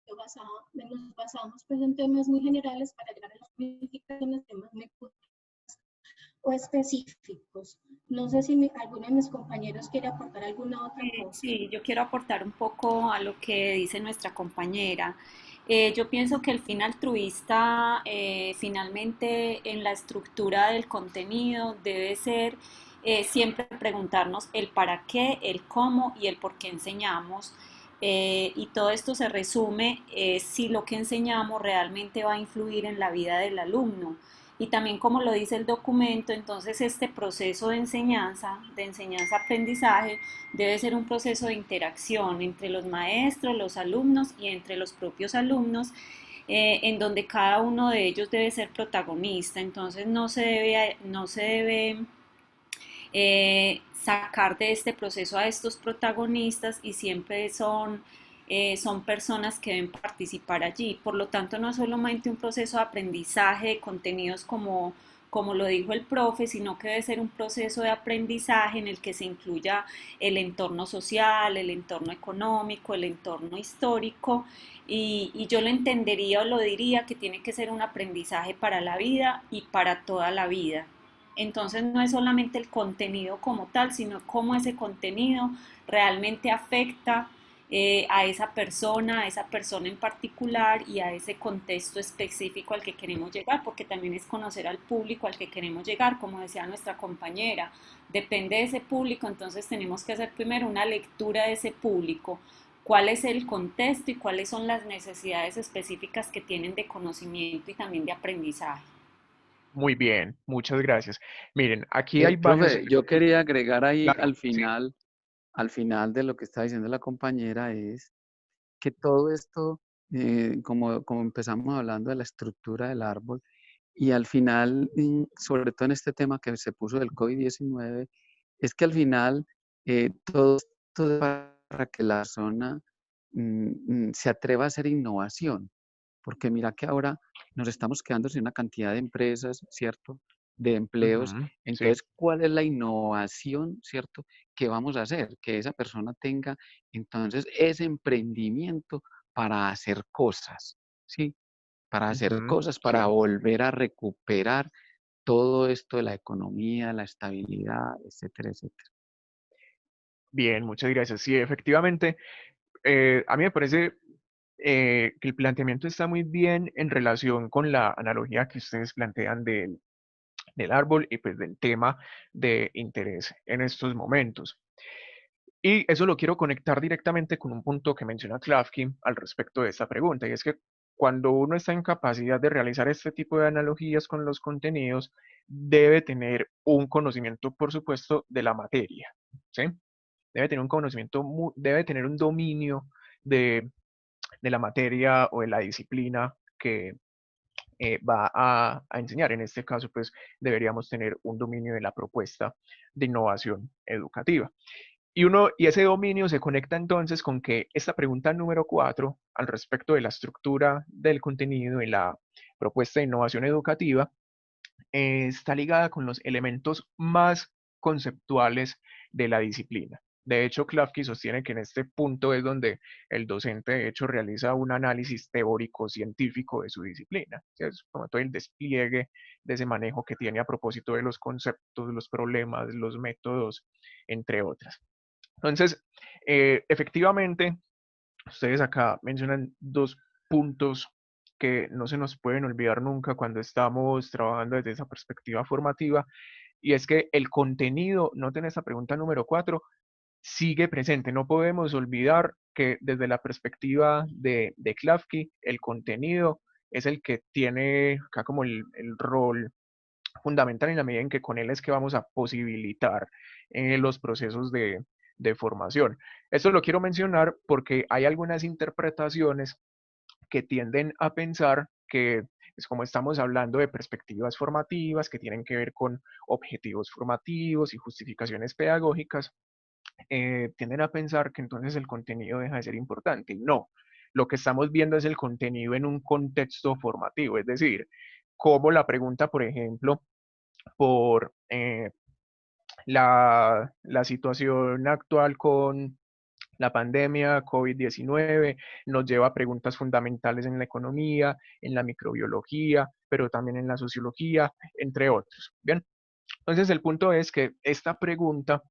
nos basamos pues, en temas muy generales para llegar a las modificaciones, temas muy o específicos. No sé si alguno de mis compañeros quiere aportar alguna otra cosa. Sí, yo quiero aportar un poco a lo que dice nuestra compañera. Yo pienso que el fin altruista, finalmente en la estructura del contenido debe ser siempre preguntarnos el para qué, el cómo y el por qué enseñamos. Y todo esto se resume si lo que enseñamos realmente va a influir en la vida del alumno. Y también como lo dice el documento, entonces este proceso de enseñanza-aprendizaje, debe ser un proceso de interacción entre los maestros, los alumnos y entre los propios alumnos, en donde cada uno de ellos debe ser protagonista. Entonces no se debe sacar de este proceso a estos protagonistas, y siempre son personas que deben participar allí. Por lo tanto, no es solamente un proceso de aprendizaje de contenidos como lo dijo el profe, sino que debe ser un proceso de aprendizaje en el que se incluya el entorno social, el entorno económico, el entorno histórico, y yo lo entendería o lo diría que tiene que ser un aprendizaje para la vida y para toda la vida. Entonces no es solamente el contenido como tal, sino cómo ese contenido realmente afecta a esa persona en particular y a ese contexto específico al que queremos llegar, porque también es conocer al público al que queremos llegar, como decía nuestra compañera, depende de ese público, entonces tenemos que hacer primero una lectura de ese público, cuál es el contexto y cuáles son las necesidades específicas que tienen de conocimiento y también de aprendizaje. Muy bien, muchas gracias. Miren, aquí hay varios... Profe, yo quería agregar ahí Claro, al final de lo que está diciendo la compañera, es que todo esto, como empezamos hablando de la estructura del árbol, y al final, sobre todo en este tema que se puso del COVID-19, es que al final todo esto es para que la persona se atreva a hacer innovación, porque mira que ahora nos estamos quedando sin una cantidad de empresas, ¿cierto? De empleos. sí. Entonces, ¿cuál es la innovación, ¿cierto? Que vamos a hacer? Que esa persona tenga entonces ese emprendimiento para hacer cosas, ¿sí? Para hacer cosas, para Sí. volver a recuperar todo esto de la economía, la estabilidad, etcétera, etcétera. Bien, muchas gracias. Sí, efectivamente, a mí me parece que el planteamiento está muy bien en relación con la analogía que ustedes plantean del árbol y pues del tema de interés en estos momentos. Y eso lo quiero conectar directamente con un punto que menciona Klafki al respecto de esta pregunta, y es que cuando uno está en capacidad de realizar este tipo de analogías con los contenidos, debe tener un conocimiento, por supuesto, de la materia, ¿sí? Debe tener un conocimiento, debe tener un dominio de la materia o de la disciplina que va a enseñar. En este caso, pues deberíamos tener un dominio de la propuesta de innovación educativa. Y ese dominio se conecta entonces con que esta pregunta número 4, al respecto de la estructura del contenido en la propuesta de innovación educativa, está ligada con los elementos más conceptuales de la disciplina. De hecho, Klafki sostiene que en este punto es donde el docente, de hecho, realiza un análisis teórico-científico de su disciplina. Es como todo el despliegue de ese manejo que tiene a propósito de los conceptos, los problemas, los métodos, entre otras. Entonces, efectivamente, ustedes acá mencionan dos puntos que no se nos pueden olvidar nunca cuando estamos trabajando desde esa perspectiva formativa, y es que el contenido, noten esta pregunta número 4, sigue presente. No podemos olvidar que desde la perspectiva de Klafki, el contenido es el que tiene acá como el rol fundamental, en la medida en que con él es que vamos a posibilitar los procesos de formación. Esto lo quiero mencionar porque hay algunas interpretaciones que tienden a pensar que, pues como estamos hablando de perspectivas formativas que tienen que ver con objetivos formativos y justificaciones pedagógicas, tienden a pensar que entonces el contenido deja de ser importante. Y no, lo que estamos viendo es el contenido en un contexto formativo, es decir, como la pregunta, por ejemplo, por la situación actual con la pandemia COVID-19 nos lleva a preguntas fundamentales en la economía, en la microbiología, pero también en la sociología, entre otros. Bien, entonces el punto es que esta pregunta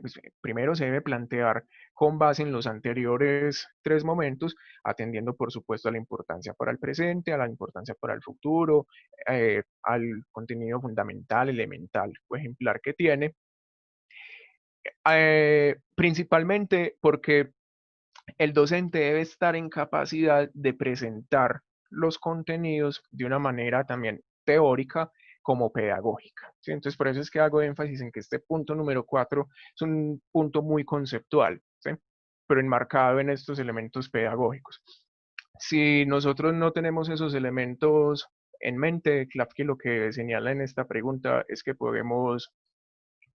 pues, primero se debe plantear con base en los anteriores 3 momentos, atendiendo por supuesto a la importancia para el presente, a la importancia para el futuro, al contenido fundamental, elemental o ejemplar que tiene, principalmente porque el docente debe estar en capacidad de presentar los contenidos de una manera también teórica como pedagógica, ¿sí? Entonces, por eso es que hago énfasis en que este punto número 4 es un punto muy conceptual, ¿sí? Pero enmarcado en estos elementos pedagógicos. Si nosotros no tenemos esos elementos en mente, Klafki lo que señala en esta pregunta es que podemos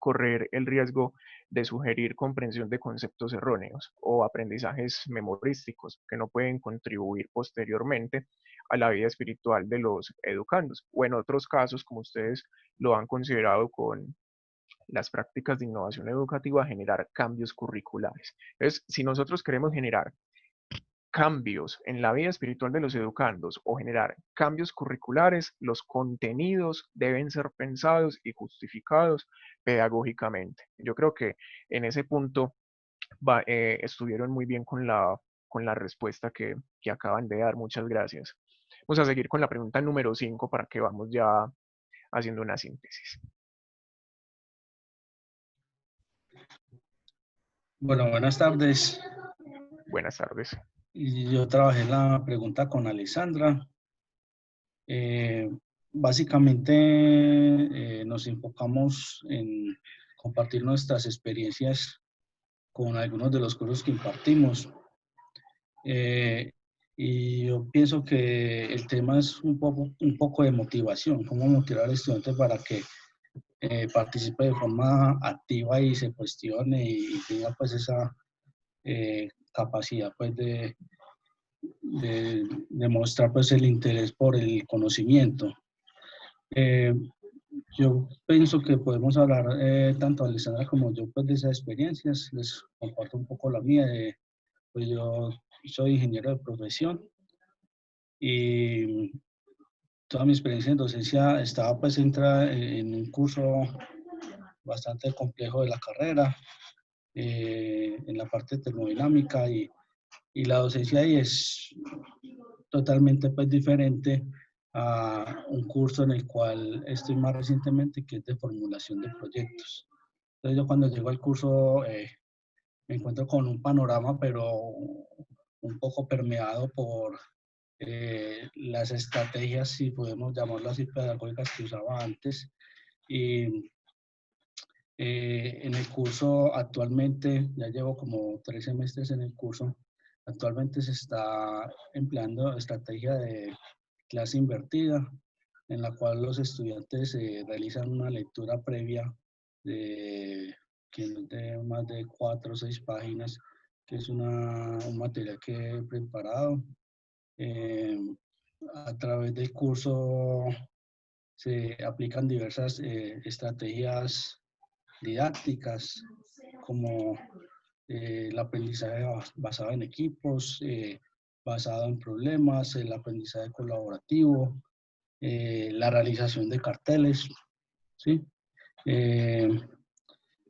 correr el riesgo de sugerir comprensión de conceptos erróneos o aprendizajes memorísticos que no pueden contribuir posteriormente a la vida espiritual de los educandos, o en otros casos, como ustedes lo han considerado con las prácticas de innovación educativa, generar cambios curriculares. Entonces, si nosotros queremos generar cambios en la vida espiritual de los educandos o generar cambios curriculares, los contenidos deben ser pensados y justificados pedagógicamente. Yo creo que en ese punto estuvieron muy bien con la respuesta que acaban de dar. Muchas gracias. Vamos a seguir con la pregunta número 5 para que vamos ya haciendo una síntesis. Bueno, buenas tardes. Buenas tardes. Yo trabajé la pregunta con Alessandra. Básicamente nos enfocamos en compartir nuestras experiencias con algunos de los cursos que impartimos. Y yo pienso que el tema es un poco de motivación, cómo motivar al estudiante para que participe de forma activa y se cuestione y tenga pues esa capacidad pues de mostrar pues el interés por el conocimiento. Yo pienso que podemos hablar tanto Alessandra como yo pues de esas experiencias. Les comparto un poco la mía. Pues yo soy ingeniero de profesión y toda mi experiencia en docencia estaba pues centrada en un curso bastante complejo de la carrera, en la parte termodinámica, y la docencia ahí es totalmente pues diferente a un curso en el cual estoy más recientemente, que es de formulación de proyectos. Entonces yo cuando llego al curso me encuentro con un panorama, pero un poco permeado por las estrategias, si podemos llamarlo así, pedagógicas que usaba antes. Y en el curso actualmente, ya llevo como 3 semestres en el curso, actualmente se está empleando estrategia de clase invertida, en la cual los estudiantes realizan una lectura previa de más de 4 o 6 páginas, que es un material que he preparado. A través del curso se aplican diversas estrategias didácticas, como el aprendizaje basado en equipos, basado en problemas, el aprendizaje colaborativo, la realización de carteles, ¿sí?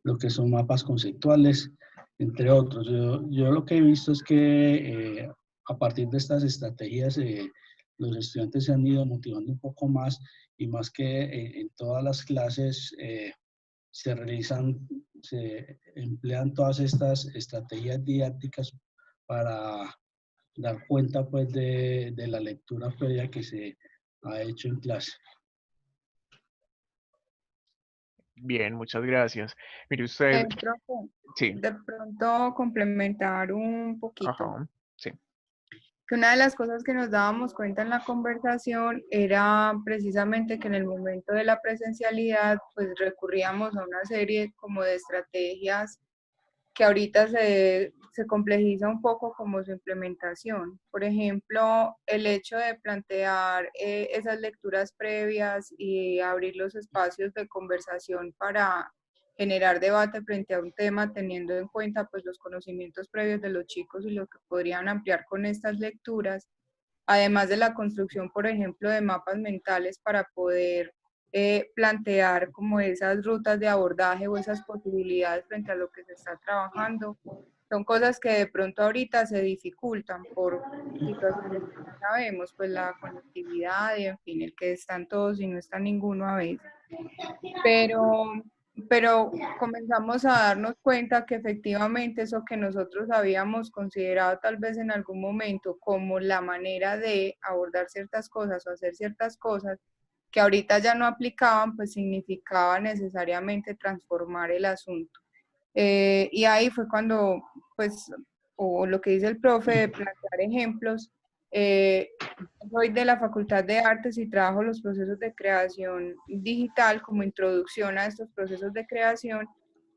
Lo que son mapas conceptuales, entre otros. Yo lo que he visto es que a partir de estas estrategias los estudiantes se han ido motivando un poco más, y más que en todas las clases se emplean todas estas estrategias didácticas para dar cuenta pues de la lectura previa que se ha hecho en clase. Bien, muchas gracias. Mire usted, Profe, sí, de pronto complementar un poquito. ajá, sí. Que una de las cosas que nos dábamos cuenta en la conversación era precisamente que en el momento de la presencialidad pues recurríamos a una serie como de estrategias que ahorita se complejiza un poco como su implementación. Por ejemplo, el hecho de plantear esas lecturas previas y abrir los espacios de conversación para generar debate frente a un tema, teniendo en cuenta pues los conocimientos previos de los chicos y lo que podrían ampliar con estas lecturas, además de la construcción, por ejemplo, de mapas mentales para poder plantear como esas rutas de abordaje o esas posibilidades frente a lo que se está trabajando. Son cosas que de pronto ahorita se dificultan por situaciones que no sabemos, pues la conectividad y en fin, el que están todos y no está ninguno a veces. Pero comenzamos a darnos cuenta que efectivamente eso que nosotros habíamos considerado tal vez en algún momento como la manera de abordar ciertas cosas o hacer ciertas cosas, que ahorita ya no aplicaban, pues significaba necesariamente transformar el asunto. Y ahí fue cuando, pues, o lo que dice el profe, de plantear ejemplos. Soy de la Facultad de Artes y trabajo los procesos de creación digital como introducción a estos procesos de creación.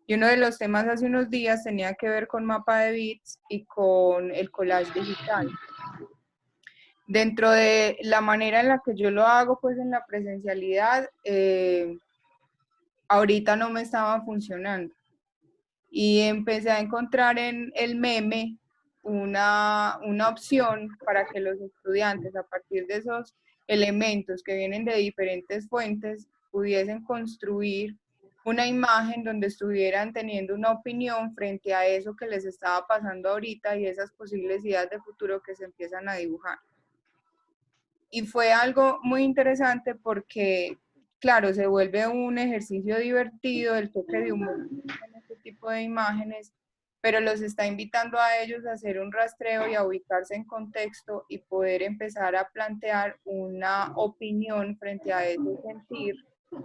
Y uno de los temas hace unos días tenía que ver con mapa de bits y con el collage digital. Dentro de la manera en la que yo lo hago, pues en la presencialidad, ahorita no me estaba funcionando. Y empecé a encontrar en el meme una opción para que los estudiantes, a partir de esos elementos que vienen de diferentes fuentes, pudiesen construir una imagen donde estuvieran teniendo una opinión frente a eso que les estaba pasando ahorita y esas posibles ideas de futuro que se empiezan a dibujar. Y fue algo muy interesante porque, claro, se vuelve un ejercicio divertido, el toque de humor en este tipo de imágenes, pero los está invitando a ellos a hacer un rastreo y a ubicarse en contexto y poder empezar a plantear una opinión frente a ese sentir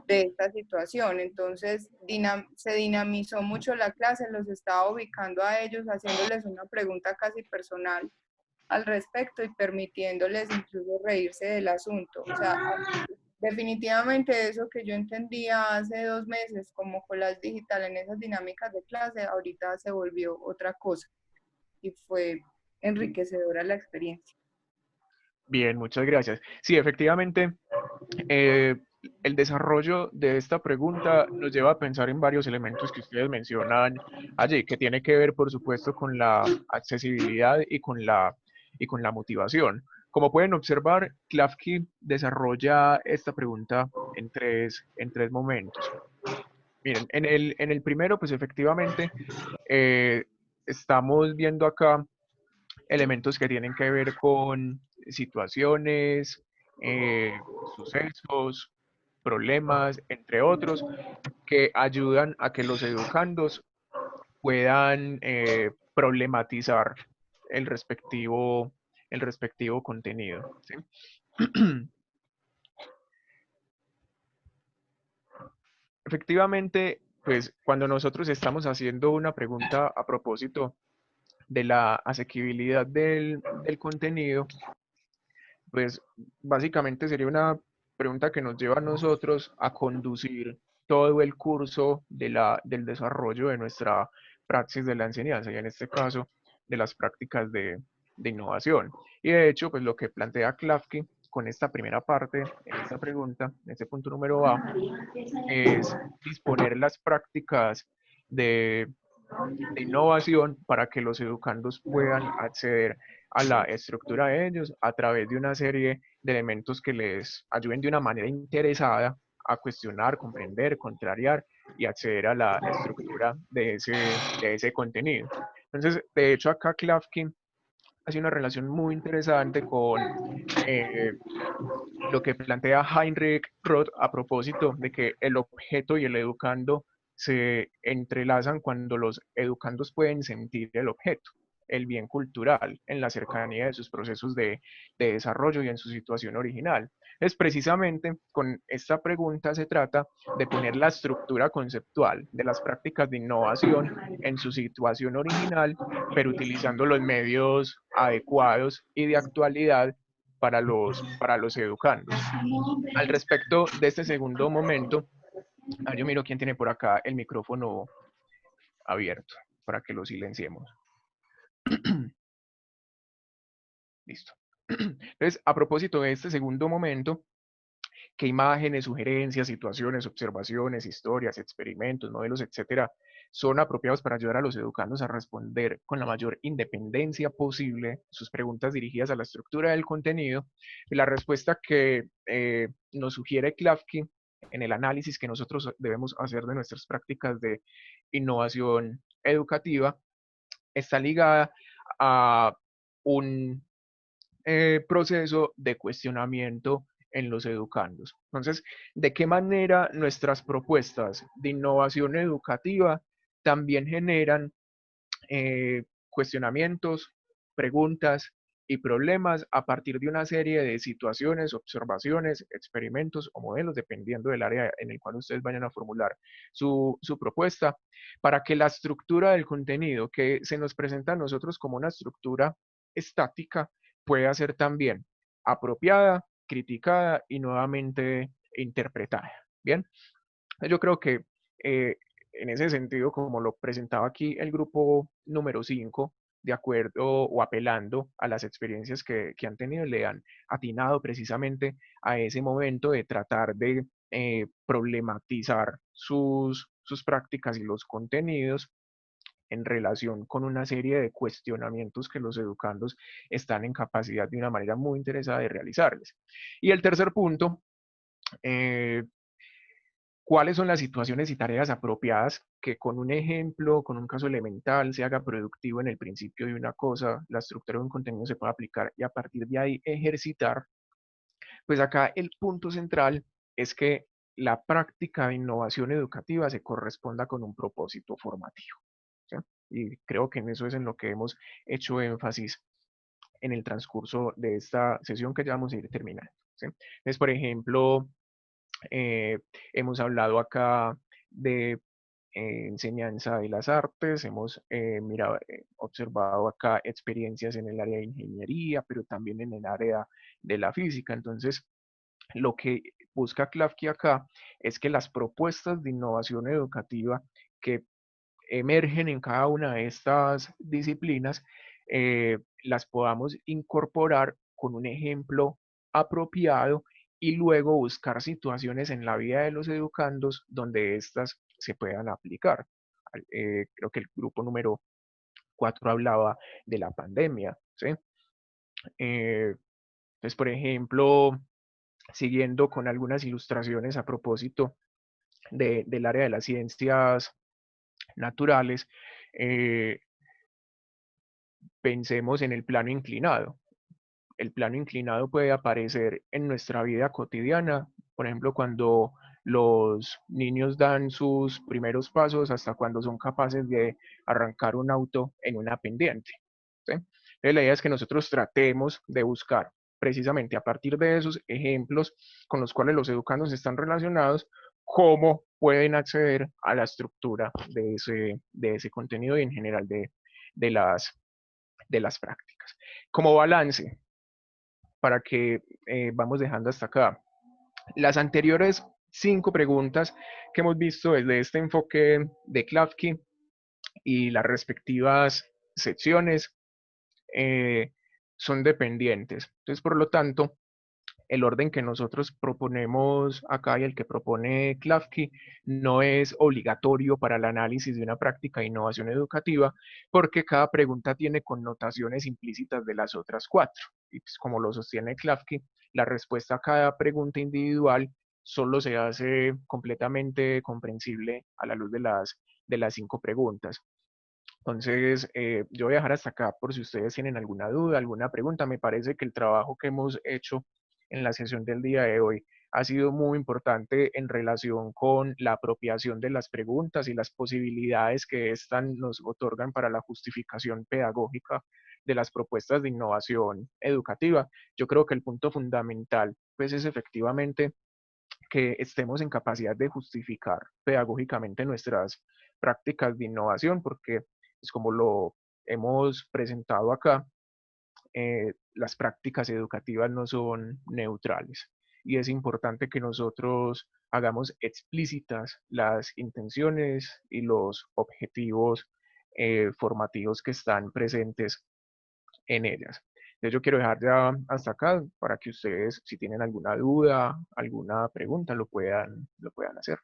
de esta situación. Entonces, se dinamizó mucho la clase, los estaba ubicando a ellos, haciéndoles una pregunta casi personal al respecto y permitiéndoles incluso reírse del asunto. O sea, definitivamente eso que yo entendía hace 2 meses como collage digital en esas dinámicas de clase, ahorita se volvió otra cosa y fue enriquecedora la experiencia. Bien, muchas gracias. Sí, efectivamente, el desarrollo de esta pregunta nos lleva a pensar en varios elementos que ustedes mencionan allí, que tiene que ver, por supuesto, con la accesibilidad y con la motivación. Como pueden observar, Klafki desarrolla esta pregunta en tres momentos. Miren, en el primero, pues efectivamente, estamos viendo acá elementos que tienen que ver con situaciones, sucesos, problemas, entre otros, que ayudan a que los educandos puedan problematizar el respectivo contenido, ¿sí? Efectivamente, pues cuando nosotros estamos haciendo una pregunta a propósito de la asequibilidad del contenido, pues básicamente sería una pregunta que nos lleva a nosotros a conducir todo el curso del desarrollo de nuestra praxis de la enseñanza, y en este caso de las prácticas de innovación. Y de hecho, pues lo que plantea Klafki con esta primera parte, en esta pregunta, en este punto número A, es disponer las prácticas de innovación para que los educandos puedan acceder a la estructura de ellos a través de una serie de elementos que les ayuden de una manera interesada a cuestionar, comprender, contrariar y acceder a la estructura de ese contenido. Entonces, de hecho, acá Klafki hace una relación muy interesante con lo que plantea Heinrich Roth a propósito de que el objeto y el educando se entrelazan cuando los educandos pueden sentir el objeto, el bien cultural, en la cercanía de sus procesos de desarrollo y en su situación original. Es precisamente con esta pregunta se trata de poner la estructura conceptual de las prácticas de innovación en su situación original, pero utilizando los medios adecuados y de actualidad para los educandos. Al respecto de este segundo momento, yo miro quién tiene por acá el micrófono abierto para que lo silenciemos. Listo. Entonces, a propósito de este segundo momento, ¿qué imágenes, sugerencias, situaciones, observaciones, historias, experimentos, modelos, etcétera, son apropiados para ayudar a los educandos a responder con la mayor independencia posible sus preguntas dirigidas a la estructura del contenido? Y la respuesta que nos sugiere Klafki en el análisis que nosotros debemos hacer de nuestras prácticas de innovación educativa está ligada a un proceso de cuestionamiento en los educandos. Entonces, ¿de qué manera nuestras propuestas de innovación educativa también generan cuestionamientos, preguntas y problemas a partir de una serie de situaciones, observaciones, experimentos o modelos, dependiendo del área en el cual ustedes vayan a formular su propuesta, para que la estructura del contenido que se nos presenta a nosotros como una estructura estática pueda ser también apropiada, criticada y nuevamente interpretada? Bien, yo creo que en ese sentido, como lo presentaba aquí el grupo número 5, de acuerdo o apelando a las experiencias que han tenido, le han atinado precisamente a ese momento de tratar de problematizar sus prácticas y los contenidos en relación con una serie de cuestionamientos que los educandos están en capacidad de una manera muy interesada de realizarles. Y el tercer punto, ¿cuáles son las situaciones y tareas apropiadas que con un ejemplo, con un caso elemental, se haga productivo en el principio de una cosa, la estructura de un contenido se puede aplicar y a partir de ahí ejercitar? Pues acá el punto central es que la práctica de innovación educativa se corresponda con un propósito formativo, ¿sí? Y creo que en eso es en lo que hemos hecho énfasis en el transcurso de esta sesión que ya vamos a ir terminando, ¿sí? Entonces, por ejemplo, hemos hablado acá de enseñanza de las artes, hemos observado acá experiencias en el área de ingeniería, pero también en el área de la física. Entonces, lo que busca Klafki acá es que las propuestas de innovación educativa que emergen en cada una de estas disciplinas las podamos incorporar con un ejemplo apropiado y luego buscar situaciones en la vida de los educandos donde éstas se puedan aplicar. Creo que el grupo número 4 hablaba de la pandemia, ¿sí? Entonces, por ejemplo, siguiendo con algunas ilustraciones a propósito del área de las ciencias naturales, pensemos en el plano inclinado. El plano inclinado puede aparecer en nuestra vida cotidiana, por ejemplo, cuando los niños dan sus primeros pasos hasta cuando son capaces de arrancar un auto en una pendiente, ¿sí? Entonces, la idea es que nosotros tratemos de buscar precisamente a partir de esos ejemplos con los cuales los educandos están relacionados, cómo pueden acceder a la estructura de ese contenido y en general de las prácticas. Como balance, para que vamos dejando hasta acá. Las anteriores 5 preguntas que hemos visto desde este enfoque de Klafki y las respectivas secciones son dependientes. Entonces, por lo tanto, el orden que nosotros proponemos acá y el que propone Klafki no es obligatorio para el análisis de una práctica de innovación educativa, porque cada pregunta tiene connotaciones implícitas de las otras 4. Y pues, como lo sostiene Klafki, la respuesta a cada pregunta individual solo se hace completamente comprensible a la luz de las 5 preguntas. Entonces, yo voy a dejar hasta acá por si ustedes tienen alguna duda, alguna pregunta. Me parece que el trabajo que hemos hecho en la sesión del día de hoy ha sido muy importante en relación con la apropiación de las preguntas y las posibilidades que éstas nos otorgan para la justificación pedagógica de las propuestas de innovación educativa. Yo creo que el punto fundamental pues, es efectivamente que estemos en capacidad de justificar pedagógicamente nuestras prácticas de innovación, porque pues, como lo hemos presentado acá, las prácticas educativas no son neutrales y es importante que nosotros hagamos explícitas las intenciones y los objetivos formativos que están presentes en ellas. Entonces yo quiero dejar ya hasta acá para que ustedes, si tienen alguna duda, alguna pregunta, lo puedan hacer.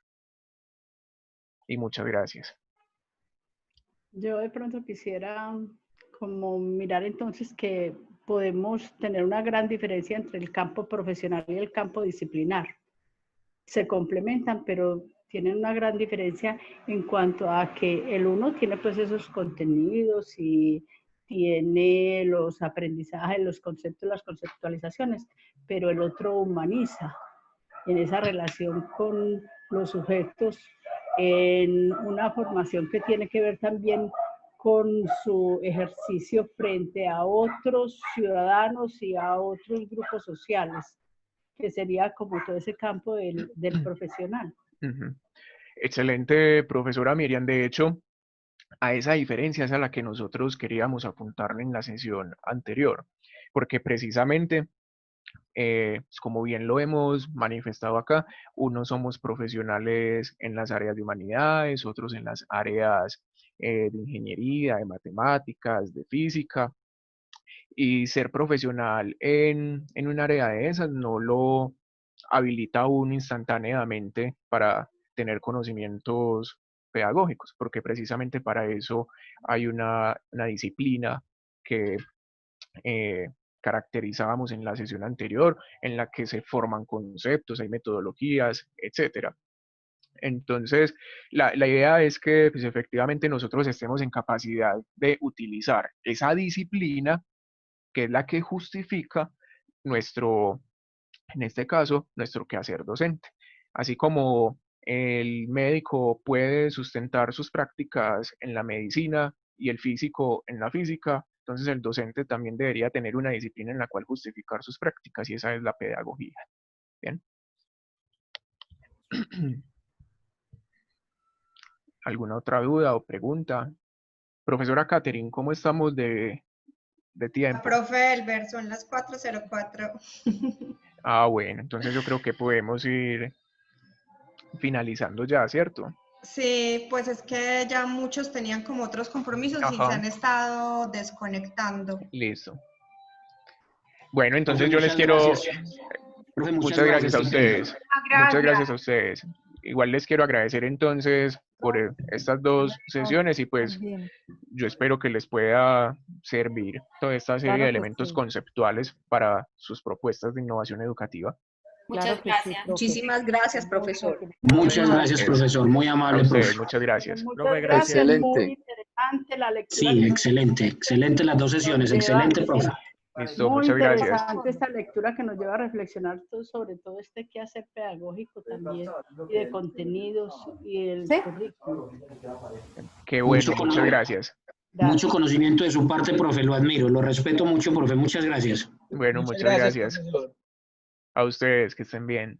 Y muchas gracias. Yo de pronto quisiera como mirar entonces que podemos tener una gran diferencia entre el campo profesional y el campo disciplinar. Se complementan, pero tienen una gran diferencia en cuanto a que el uno tiene pues esos contenidos y tiene los aprendizajes, los conceptos, las conceptualizaciones, pero el otro humaniza en esa relación con los sujetos, en una formación que tiene que ver también con su ejercicio frente a otros ciudadanos y a otros grupos sociales, que sería como todo ese campo del profesional. Excelente, profesora Miriam. De hecho, a esa diferencia es a la que nosotros queríamos apuntarle en la sesión anterior, porque precisamente, como bien lo hemos manifestado acá, unos somos profesionales en las áreas de humanidades, otros en las áreas de ingeniería, de matemáticas, de física, y ser profesional en un área de esas no lo habilita a uno instantáneamente para tener conocimientos pedagógicos, porque precisamente para eso hay una disciplina que caracterizábamos en la sesión anterior, en la que se forman conceptos, hay metodologías, etc. Entonces, la idea es que pues, efectivamente nosotros estemos en capacidad de utilizar esa disciplina, que es la que justifica nuestro, en este caso, nuestro quehacer docente. Así como el médico puede sustentar sus prácticas en la medicina y el físico en la física, entonces el docente también debería tener una disciplina en la cual justificar sus prácticas, y esa es la pedagogía. Bien. ¿Alguna otra duda o pregunta? Profesora Catherine, ¿cómo estamos de tiempo? Profe Elber, son las 4:04. Ah, bueno, entonces yo creo que podemos ir finalizando ya, ¿cierto? Sí, pues es que ya muchos tenían como otros compromisos y se han estado desconectando. Listo. Bueno, entonces yo les quiero... Profe, muchas gracias a ustedes. Muchas gracias a ustedes. Igual les quiero agradecer entonces por estas 2 sesiones y pues yo espero que les pueda servir toda esta serie de elementos conceptuales para sus propuestas de innovación educativa. Muchas gracias. Muchísimas gracias, profesor. Muchas gracias, profesor. Muy amable, profe. Muchas gracias. Muchas gracias. Excelente. Muy interesante la lectura. Sí, excelente. Excelente las 2 sesiones. Excelente, profe. Listo, muy muchas gracias. interesante esta lectura que nos lleva a reflexionar sobre todo este quehacer pedagógico también, y de contenidos y el currículo. Qué bueno, muchas gracias. Mucho conocimiento de su parte, profe, lo admiro, lo respeto mucho, profe, muchas gracias. Bueno, muchas gracias. A ustedes, que estén bien.